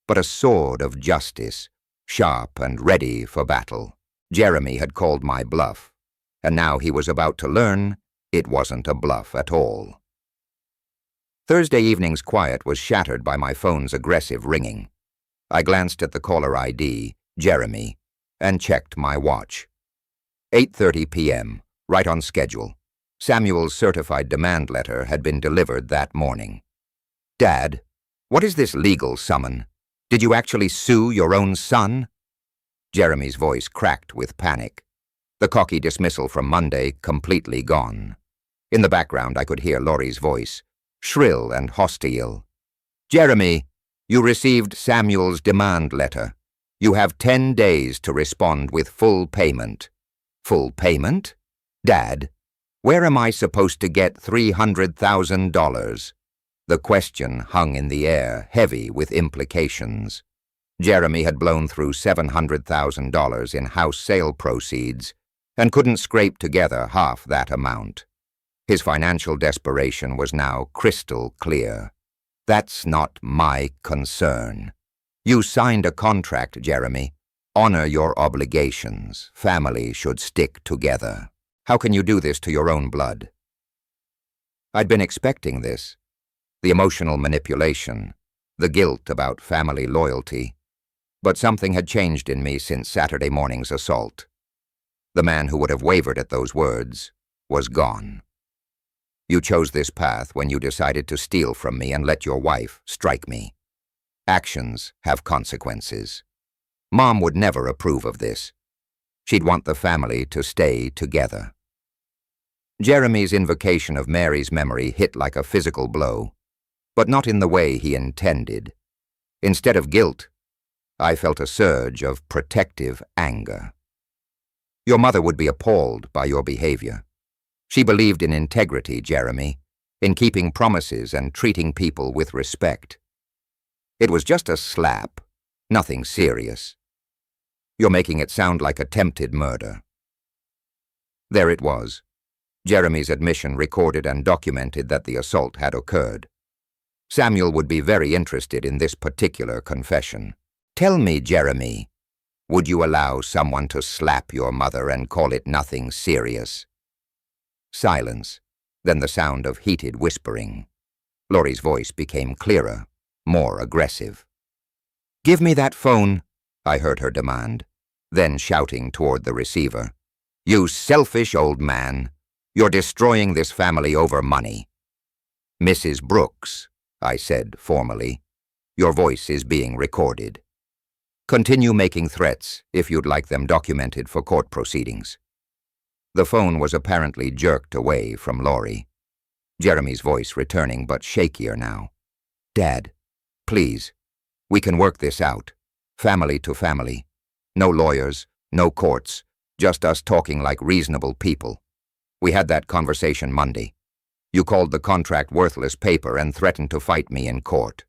but a sword of justice, sharp and ready for battle. Jeremy had called my bluff, and now he was about to learn it wasn't a bluff at all. Thursday evening's quiet was shattered by my phone's aggressive ringing. I glanced at the caller ID, Jeremy, and checked my watch. 8:30 p.m., right on schedule. Samuel's certified demand letter had been delivered that morning. "Dad, what is this legal summon? Did you actually sue your own son?" Jeremy's voice cracked with panic. The cocky dismissal from Monday completely gone. In the background I could hear Laurie's voice, shrill and hostile. "Jeremy, you received Samuel's demand letter. You have 10 days to respond with full payment." "Full payment? Dad, where am I supposed to get $300,000? The question hung in the air, heavy with implications. Jeremy had blown through $700,000 in house sale proceeds and couldn't scrape together half that amount. His financial desperation was now crystal clear. "That's not my concern. You signed a contract, Jeremy. Honor your obligations. Family should stick together. How can you do this to your own blood?" I'd been expecting this. The emotional manipulation, the guilt about family loyalty. But something had changed in me since Saturday morning's assault. The man who would have wavered at those words was gone. "You chose this path when you decided to steal from me and let your wife strike me. Actions have consequences. Mom would never approve of this. She'd want the family to stay together." Jeremy's invocation of Mary's memory hit like a physical blow, but not in the way he intended. Instead of guilt, I felt a surge of protective anger. "Your mother would be appalled by your behavior. She believed in integrity, Jeremy, in keeping promises and treating people with respect. It was just a slap, nothing serious. You're making it sound like attempted murder." There it was. Jeremy's admission recorded and documented that the assault had occurred. Samuel would be very interested in this particular confession. "Tell me, Jeremy, would you allow someone to slap your mother and call it nothing serious?" Silence, then the sound of heated whispering. Laurie's voice became clearer, more aggressive. "Give me that phone," I heard her demand, then shouting toward the receiver. "You selfish old man. You're destroying this family over money." "Mrs. Brooks," I said formally, "your voice is being recorded. Continue making threats if you'd like them documented for court proceedings." The phone was apparently jerked away from Laurie. Jeremy's voice returning, but shakier now. "Dad, please, we can work this out. Family to family. No lawyers, no courts, just us talking like reasonable people. We had that conversation Monday. You called the contract worthless paper and threatened to fight me in court.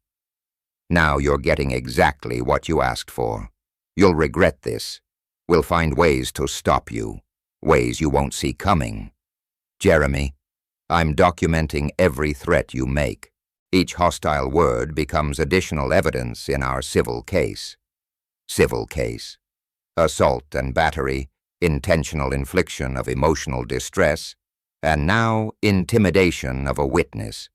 Now you're getting exactly what you asked for. You'll regret this. We'll find ways to stop you, ways you won't see coming. Jeremy, I'm documenting every threat you make. Each hostile word becomes additional evidence in our civil case. Civil case. Assault and battery, intentional infliction of emotional distress, and now intimidation of a witness.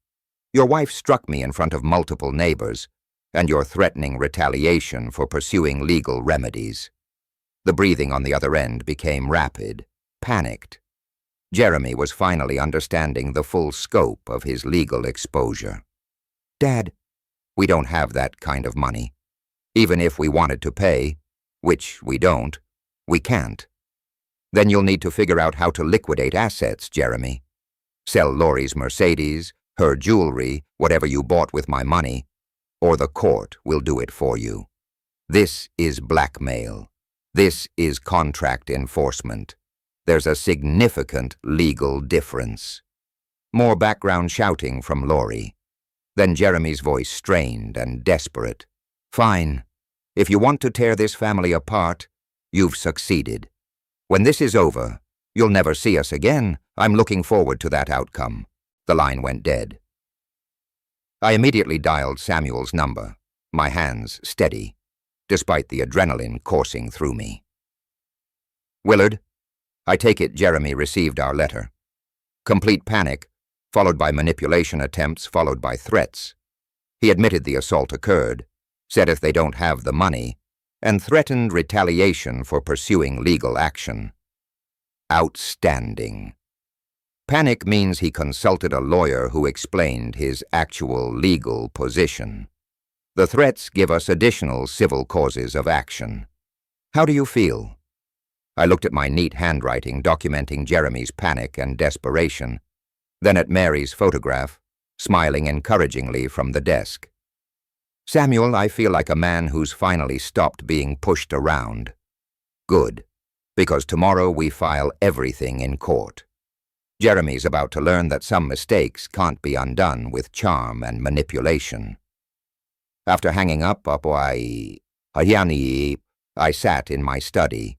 Your wife struck me in front of multiple neighbors, and you're threatening retaliation for pursuing legal remedies. The breathing on the other end became rapid, panicked. Jeremy was finally understanding the full scope of his legal exposure. Dad, we don't have that kind of money. Even if we wanted to pay, which we don't, we can't. Then you'll need to figure out how to liquidate assets, Jeremy. Sell Laurie's Mercedes, her jewelry, whatever you bought with my money, or the court will do it for you. This is blackmail. This is contract enforcement. There's a significant legal difference. More background shouting from Laurie. Then Jeremy's voice strained and desperate. "Fine. If you want to tear this family apart, you've succeeded. When this is over, you'll never see us again. I'm looking forward to that outcome." The line went dead. I immediately dialed Samuel's number, my hands steady, despite the adrenaline coursing through me. "Willard, I take it Jeremy received our letter. Complete panic, followed by manipulation attempts, followed by threats. He admitted the assault occurred, said if they don't have the money, and threatened retaliation for pursuing legal action." Outstanding. Panic means he consulted a lawyer who explained his actual legal position. The threats give us additional civil causes of action. How do you feel? I looked at my neat handwriting documenting Jeremy's panic and desperation, then at Mary's photograph, smiling encouragingly from the desk. "Samuel, I feel like a man who's finally stopped being pushed around." "Good, because tomorrow we file everything in court. Jeremy's about to learn that some mistakes can't be undone with charm and manipulation." After hanging up, I sat in my study,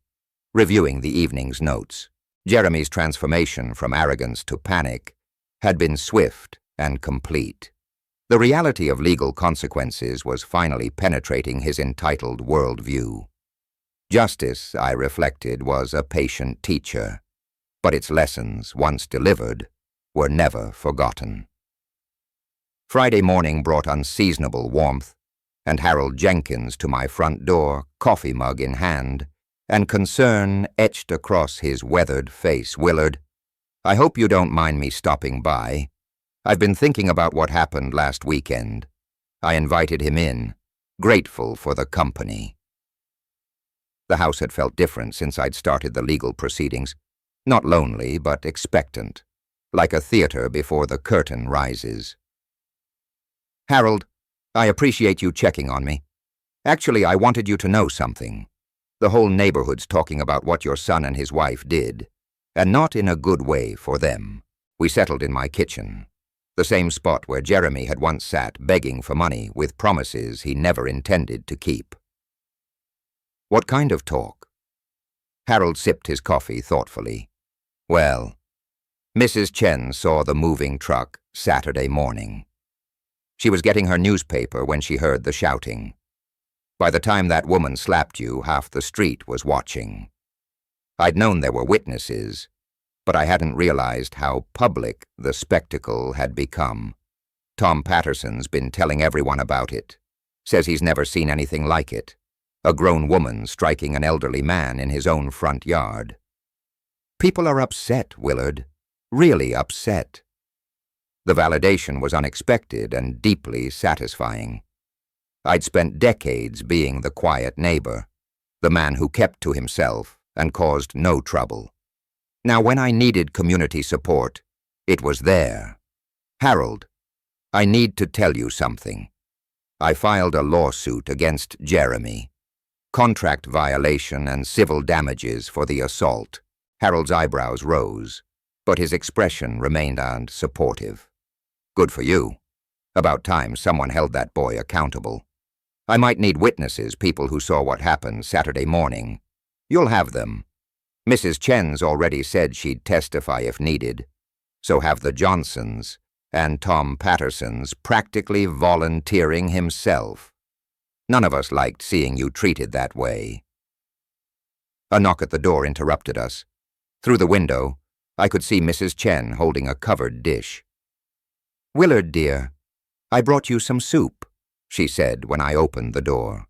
reviewing the evening's notes. Jeremy's transformation from arrogance to panic had been swift and complete. The reality of legal consequences was finally penetrating his entitled worldview. Justice, I reflected, was a patient teacher, but its lessons, once delivered, were never forgotten. Friday morning brought unseasonable warmth, and Harold Jenkins to my front door, coffee mug in hand, and concern etched across his weathered face. "Willard, I hope you don't mind me stopping by. I've been thinking about what happened last weekend." I invited him in, grateful for the company. The house had felt different since I'd started the legal proceedings. Not lonely, but expectant, like a theater before the curtain rises. "Harold, I appreciate you checking on me. Actually, I wanted you to know something. The whole neighborhood's talking about what your son and his wife did, and not in a good way for them." We settled in my kitchen, the same spot where Jeremy had once sat begging for money with promises he never intended to keep. "What kind of talk?" Harold sipped his coffee thoughtfully. "Well, Mrs. Chen saw the moving truck Saturday morning. She was getting her newspaper when she heard the shouting. By the time that woman slapped you, half the street was watching. I'd known there were witnesses, but I hadn't realized how public the spectacle had become. Tom Patterson's been telling everyone about it. Says he's never seen anything like it. A grown woman striking an elderly man in his own front yard. People are upset, Willard. Really upset." The validation was unexpected and deeply satisfying. I'd spent decades being the quiet neighbor, the man who kept to himself and caused no trouble. Now, when I needed community support, it was there. "Harold, I need to tell you something. I filed a lawsuit against Jeremy. Contract violation and civil damages for the assault." Harold's eyebrows rose, but his expression remained supportive. "Good for you. About time someone held that boy accountable. I might need witnesses, people who saw what happened Saturday morning. You'll have them. Mrs. Chen's already said she'd testify if needed. So have the Johnsons, and Tom Patterson's practically volunteering himself. None of us liked seeing you treated that way." A knock at the door interrupted us. Through the window, I could see Mrs. Chen holding a covered dish. "Willard, dear, I brought you some soup," she said when I opened the door.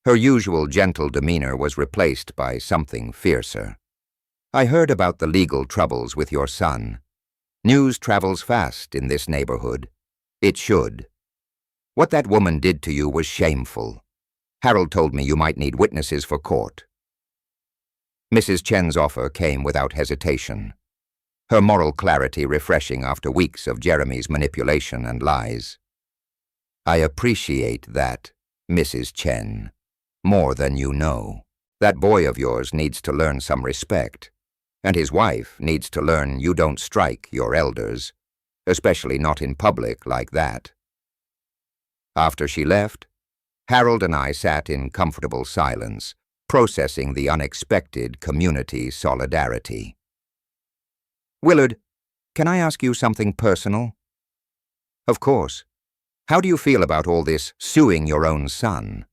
Her usual gentle demeanor was replaced by something fiercer. "I heard about the legal troubles with your son. News travels fast in this neighborhood. It should. What that woman did to you was shameful. Harold told me you might need witnesses for court." Mrs. Chen's offer came without hesitation, her moral clarity refreshing after weeks of Jeremy's manipulation and lies. "I appreciate that, Mrs. Chen, more than you know. That boy of yours needs to learn some respect, and his wife needs to learn you don't strike your elders. especially not in public like that. After she left, Harold and I sat in comfortable silence, processing the unexpected community solidarity. "Willard, can I ask you something personal?" "Of course. How do you feel about all this suing your own son?"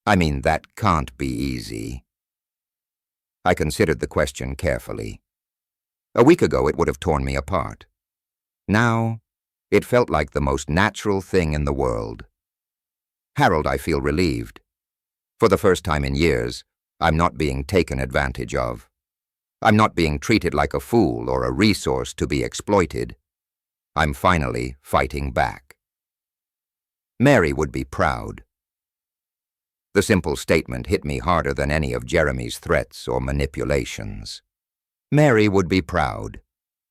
"I mean, that can't be easy." I considered the question carefully. A week ago it would have torn me apart. Now, it felt like the most natural thing in the world. "Harold, I feel relieved. For the first time in years, I'm not being taken advantage of. I'm not being treated like a fool or a resource to be exploited. I'm finally fighting back." Mary would be proud. The simple statement hit me harder than any of Jeremy's threats or manipulations. Mary would be proud.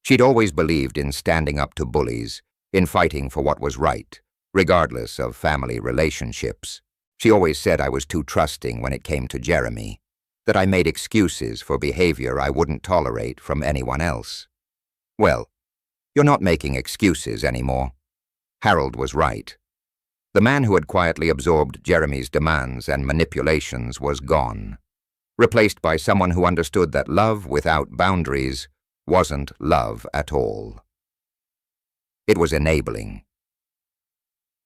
She'd always believed in standing up to bullies, in fighting for what was right, regardless of family relationships. She always said I was too trusting when it came to Jeremy, that I made excuses for behavior I wouldn't tolerate from anyone else. Well, you're not making excuses anymore. Harold was right. The man who had quietly absorbed Jeremy's demands and manipulations was gone, replaced by someone who understood that love without boundaries wasn't love at all. It was enabling.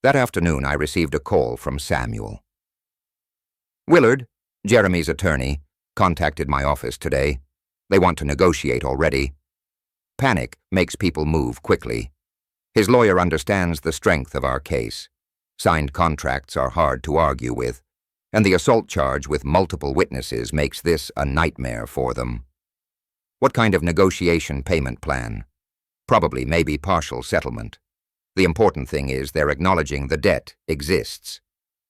That afternoon, I received a call from Samuel. "Willard, Jeremy's attorney, contacted my office today. They want to negotiate already. Panic makes people move quickly. His lawyer understands the strength of our case. Signed contracts are hard to argue with, and the assault charge with multiple witnesses makes this a nightmare for them. What kind of negotiation payment plan? Probably maybe partial settlement. The important thing is they're acknowledging the debt exists.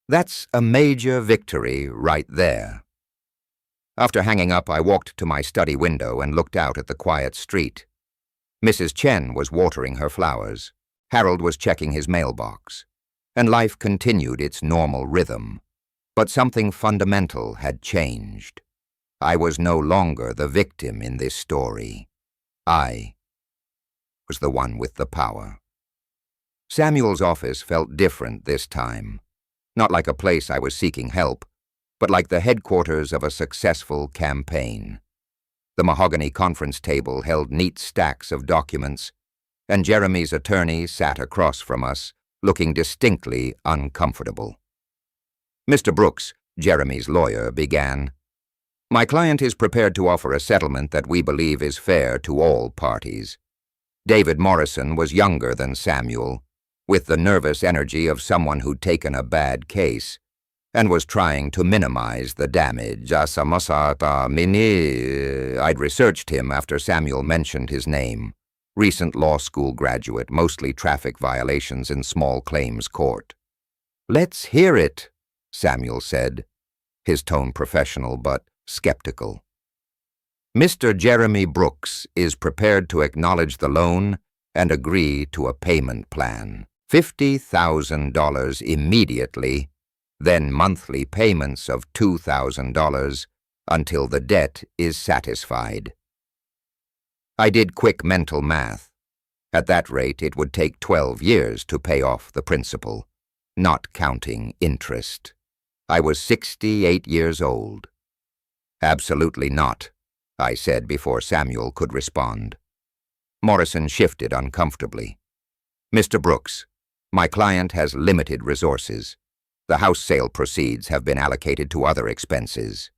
That's a major victory right there." After hanging up, I walked to my study window and looked out at the quiet street. Mrs. Chen was watering her flowers. Harold was checking his mailbox. And life continued its normal rhythm. But something fundamental had changed. I was no longer the victim in this story. I was the one with the power. Samuel's office felt different this time. Not like a place I was seeking help, but like the headquarters of a successful campaign. The mahogany conference table held neat stacks of documents, and Jeremy's attorney sat across from us, looking distinctly uncomfortable. "Mr. Brooks," Jeremy's lawyer began, "my client is prepared to offer a settlement that we believe is fair to all parties. David Morrison was younger than Samuel, with the nervous energy of someone who'd taken a bad case, and was trying to minimize the damage. I'd researched him after Samuel mentioned his name. Recent law school graduate, mostly traffic violations in small claims court." "Let's hear it," Samuel said, his tone professional but skeptical. "Mr. Jeremy Brooks is prepared to acknowledge the loan and agree to a payment plan. $50,000 immediately, then monthly payments of $2,000 until the debt is satisfied." I did quick mental math. At that rate, it would take 12 years to pay off the principal, not counting interest. I was 68 years old. "Absolutely not," I said before Samuel could respond. Morrison shifted uncomfortably. "Mr. Brooks, my client has limited resources. The house sale proceeds have been allocated to other expenses."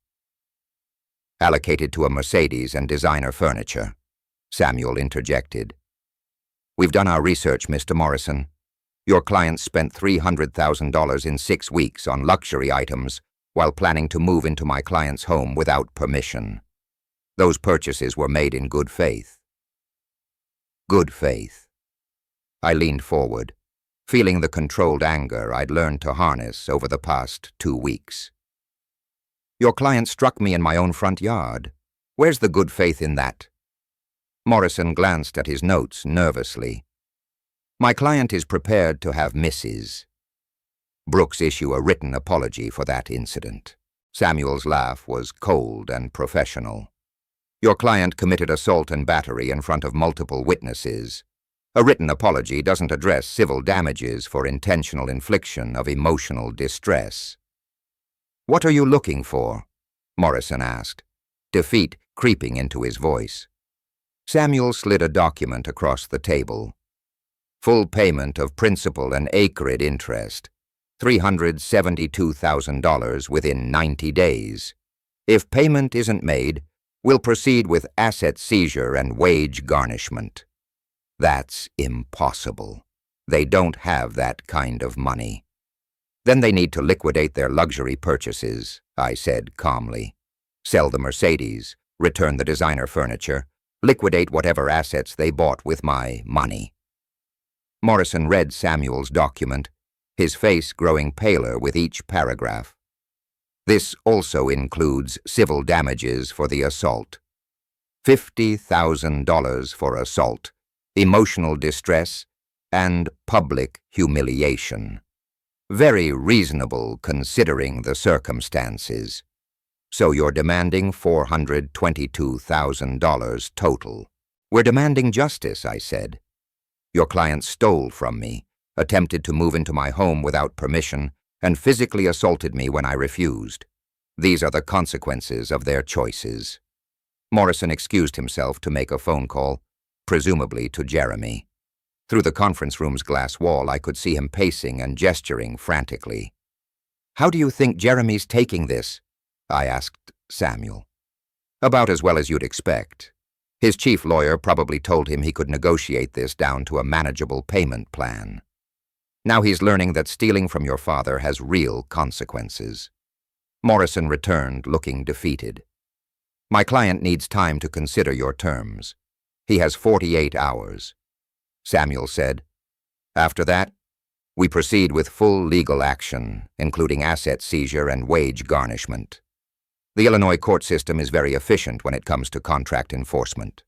"Allocated to a Mercedes and designer furniture," Samuel interjected. "We've done our research, Mr. Morrison. Your client spent $300,000 in 6 weeks on luxury items while planning to move into my client's home without permission. Those purchases were made in good faith." Good faith. I leaned forward, feeling the controlled anger I'd learned to harness over the past 2 weeks. "Your client struck me in my own front yard. Where's the good faith in that?" Morrison glanced at his notes nervously. "My client is prepared to have misses." Brooks issue a written apology for that incident. Samuel's laugh was cold and professional. "Your client committed assault and battery in front of multiple witnesses. A written apology doesn't address civil damages for intentional infliction of emotional distress. "What are you looking for?" Morrison asked, defeat creeping into his voice. Samuel slid a document across the table. "Full payment of principal and acreage interest, $372,000 within 90 days. If payment isn't made, we'll proceed with asset seizure and wage garnishment." That's impossible. They don't have that kind of money. "Then they need to liquidate their luxury purchases," I said calmly. "Sell the Mercedes, return the designer furniture, liquidate whatever assets they bought with my money." Morrison read Samuel's document, his face growing paler with each paragraph. "This also includes civil damages for the assault. $50,000 for assault, emotional distress, and public humiliation. Very reasonable considering the circumstances. So you're demanding $422,000 total." "We're demanding justice," I said. "Your client stole from me, attempted to move into my home without permission, and physically assaulted me when I refused. These are the consequences of their choices." Morrison excused himself to make a phone call, presumably to Jeremy. Through the conference room's glass wall, I could see him pacing and gesturing frantically. "How do you think Jeremy's taking this?" I asked Samuel. "About as well as you'd expect. His chief lawyer probably told him he could negotiate this down to a manageable payment plan. Now he's learning that stealing from your father has real consequences." Morrison returned, looking defeated. "My client needs time to consider your terms. He has 48 hours. Samuel said. "After that, we proceed with full legal action, including asset seizure and wage garnishment. The Illinois court system is very efficient when it comes to contract enforcement."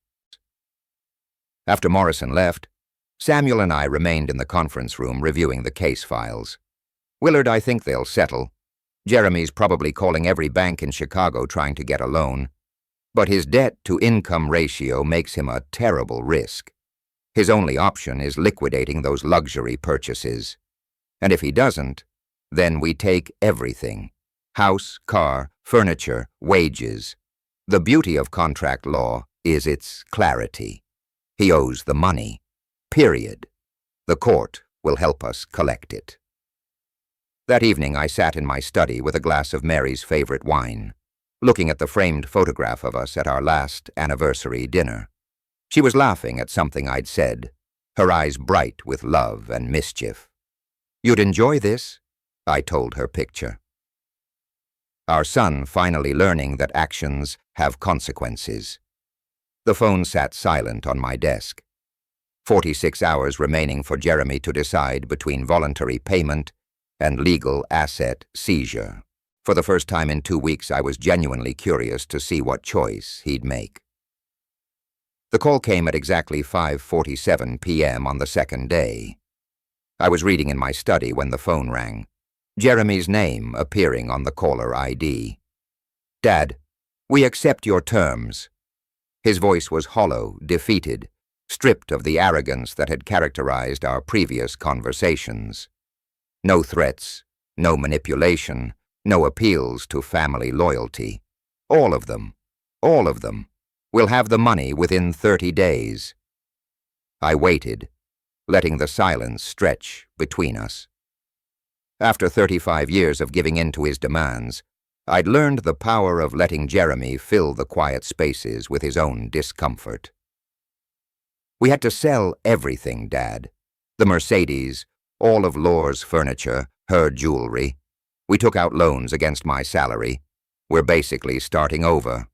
After Morrison left, Samuel and I remained in the conference room reviewing the case files. "Willard, I think they'll settle. Jeremy's probably calling every bank in Chicago trying to get a loan. But his debt-to-income ratio makes him a terrible risk. His only option is liquidating those luxury purchases. And if he doesn't, then we take everything: house, car, furniture, wages. The beauty of contract law is its clarity. He owes the money. Period. The court will help us collect it." That evening I sat in my study with a glass of Mary's favorite wine, looking at the framed photograph of us at our last anniversary dinner. She was laughing at something I'd said, her eyes bright with love and mischief. "You'd enjoy this," I told her picture. Our son finally learning that actions have consequences. The phone sat silent on my desk. 46 hours remaining for Jeremy to decide between voluntary payment and legal asset seizure. For the first time in 2 weeks, I was genuinely curious to see what choice he'd make. The call came at exactly 5:47 p.m. on the second day. I was reading in my study when the phone rang, Jeremy's name appearing on the caller ID. "Dad, we accept your terms." His voice was hollow, defeated, stripped of the arrogance that had characterized our previous conversations. No threats, no manipulation, no appeals to family loyalty. All of them. We'll have the money within 30 days. I waited, letting the silence stretch between us. After 35 years of giving in to his demands, I'd learned the power of letting Jeremy fill the quiet spaces with his own discomfort. "We had to sell everything, Dad. The Mercedes, all of Laura's furniture, her jewelry. We took out loans against my salary. We're basically starting over."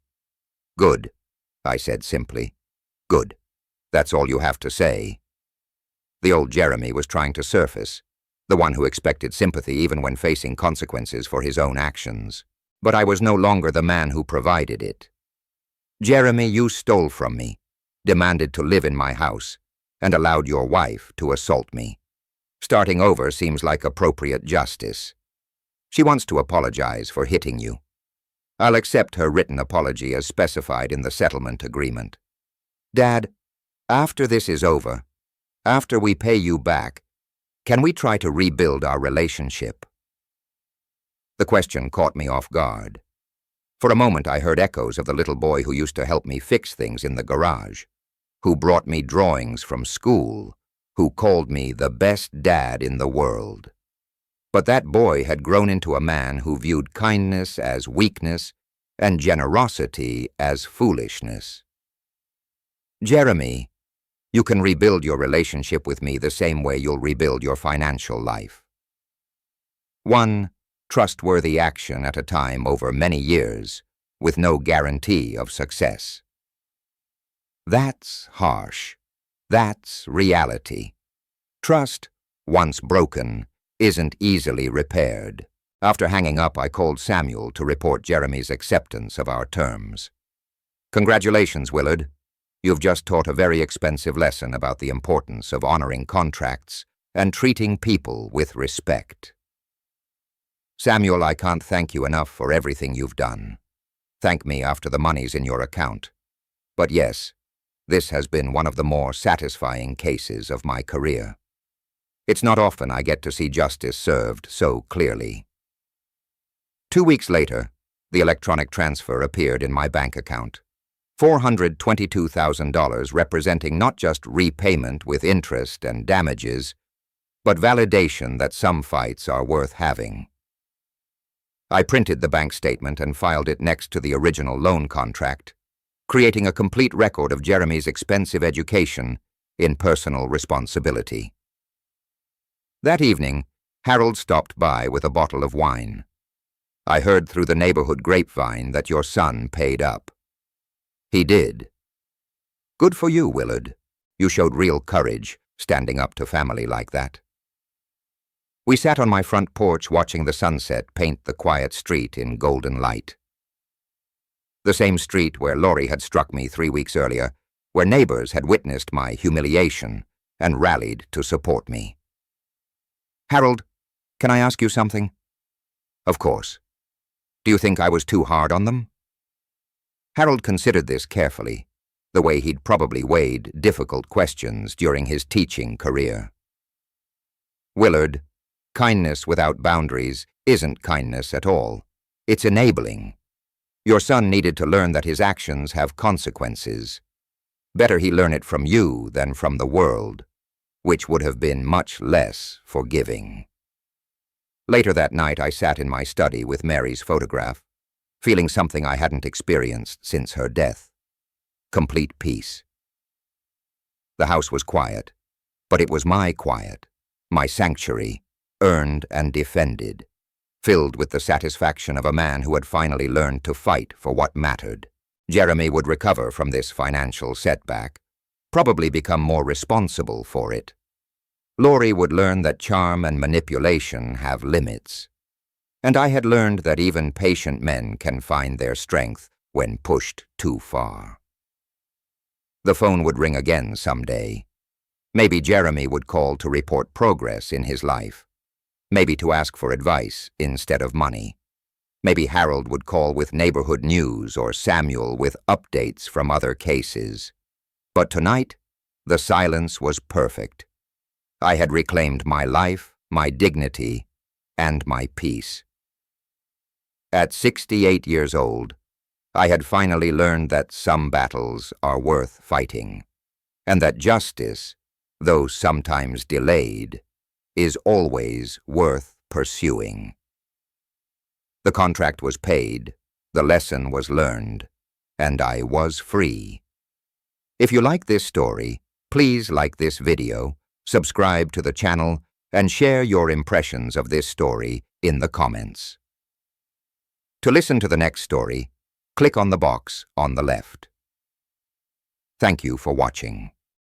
"Good," I said simply. "Good. That's all you have to say." The old Jeremy was trying to surface, the one who expected sympathy even when facing consequences for his own actions. But I was no longer the man who provided it. "Jeremy, you stole from me, demanded to live in my house, and allowed your wife to assault me. Starting over seems like appropriate justice. She wants to apologize for hitting you. I'll accept her written apology as specified in the settlement agreement. Dad, after this is over, After we pay you back, can we try to rebuild our relationship? The question caught me off guard. For a moment I heard echoes of the little boy who used to help me fix things in the garage, who brought me drawings from school, who called me the best dad in the world. But that boy had grown into a man who viewed kindness as weakness and generosity as foolishness. Jeremy, you can rebuild your relationship with me the same way you'll rebuild your financial life. One trustworthy action at a time over many years, with no guarantee of success. That's harsh. That's reality. Trust, once broken, isn't easily repaired. After hanging up, I called Samuel to report Jeremy's acceptance of our terms. Congratulations, Willard. You've just taught a very expensive lesson about the importance of honoring contracts and treating people with respect. Samuel, I can't thank you enough for everything you've done. Thank me after the money's in your account. But yes, this has been one of the more satisfying cases of my career. It's not often I get to see justice served so clearly. 2 weeks later, the electronic transfer appeared in my bank account. $422,000 representing not just repayment with interest and damages, but validation that some fights are worth having. I printed the bank statement and filed it next to the original loan contract, creating a complete record of Jeremy's expensive education in personal responsibility. That evening, Harold stopped by with a bottle of wine. I heard through the neighborhood grapevine that your son paid up. He did. Good for you, Willard. You showed real courage, standing up to family like that. We sat on my front porch watching the sunset paint the quiet street in golden light. The same street where Laurie had struck me 3 weeks earlier, where neighbors had witnessed my humiliation and rallied to support me. Harold, can I ask you something? Of course. Do you think I was too hard on them? Harold considered this carefully, the way he'd probably weighed difficult questions during his teaching career. Willard, kindness without boundaries isn't kindness at all. It's enabling. Your son needed to learn that his actions have consequences. Better he learn it from you than from the world, which would have been much less forgiving. Later that night, I sat in my study with Mary's photograph, feeling something I hadn't experienced since her death. Complete peace. The house was quiet, but it was my quiet, my sanctuary, earned and defended, filled with the satisfaction of a man who had finally learned to fight for what mattered. Jeremy would recover from this financial setback, probably become more responsible for it. Laurie would learn that charm and manipulation have limits. And I had learned that even patient men can find their strength when pushed too far. The phone would ring again someday. Maybe Jeremy would call to report progress in his life. Maybe to ask for advice instead of money. Maybe Harold would call with neighborhood news or Samuel with updates from other cases. But tonight, the silence was perfect. I had reclaimed my life, my dignity, and my peace. At 68 years old, I had finally learned that some battles are worth fighting, and that justice, though sometimes delayed, is always worth pursuing. The contract was paid, the lesson was learned, and I was free. If you like this story, please like this video, subscribe to the channel, and share your impressions of this story in the comments. To listen to the next story, click on the box on the left. Thank you for watching.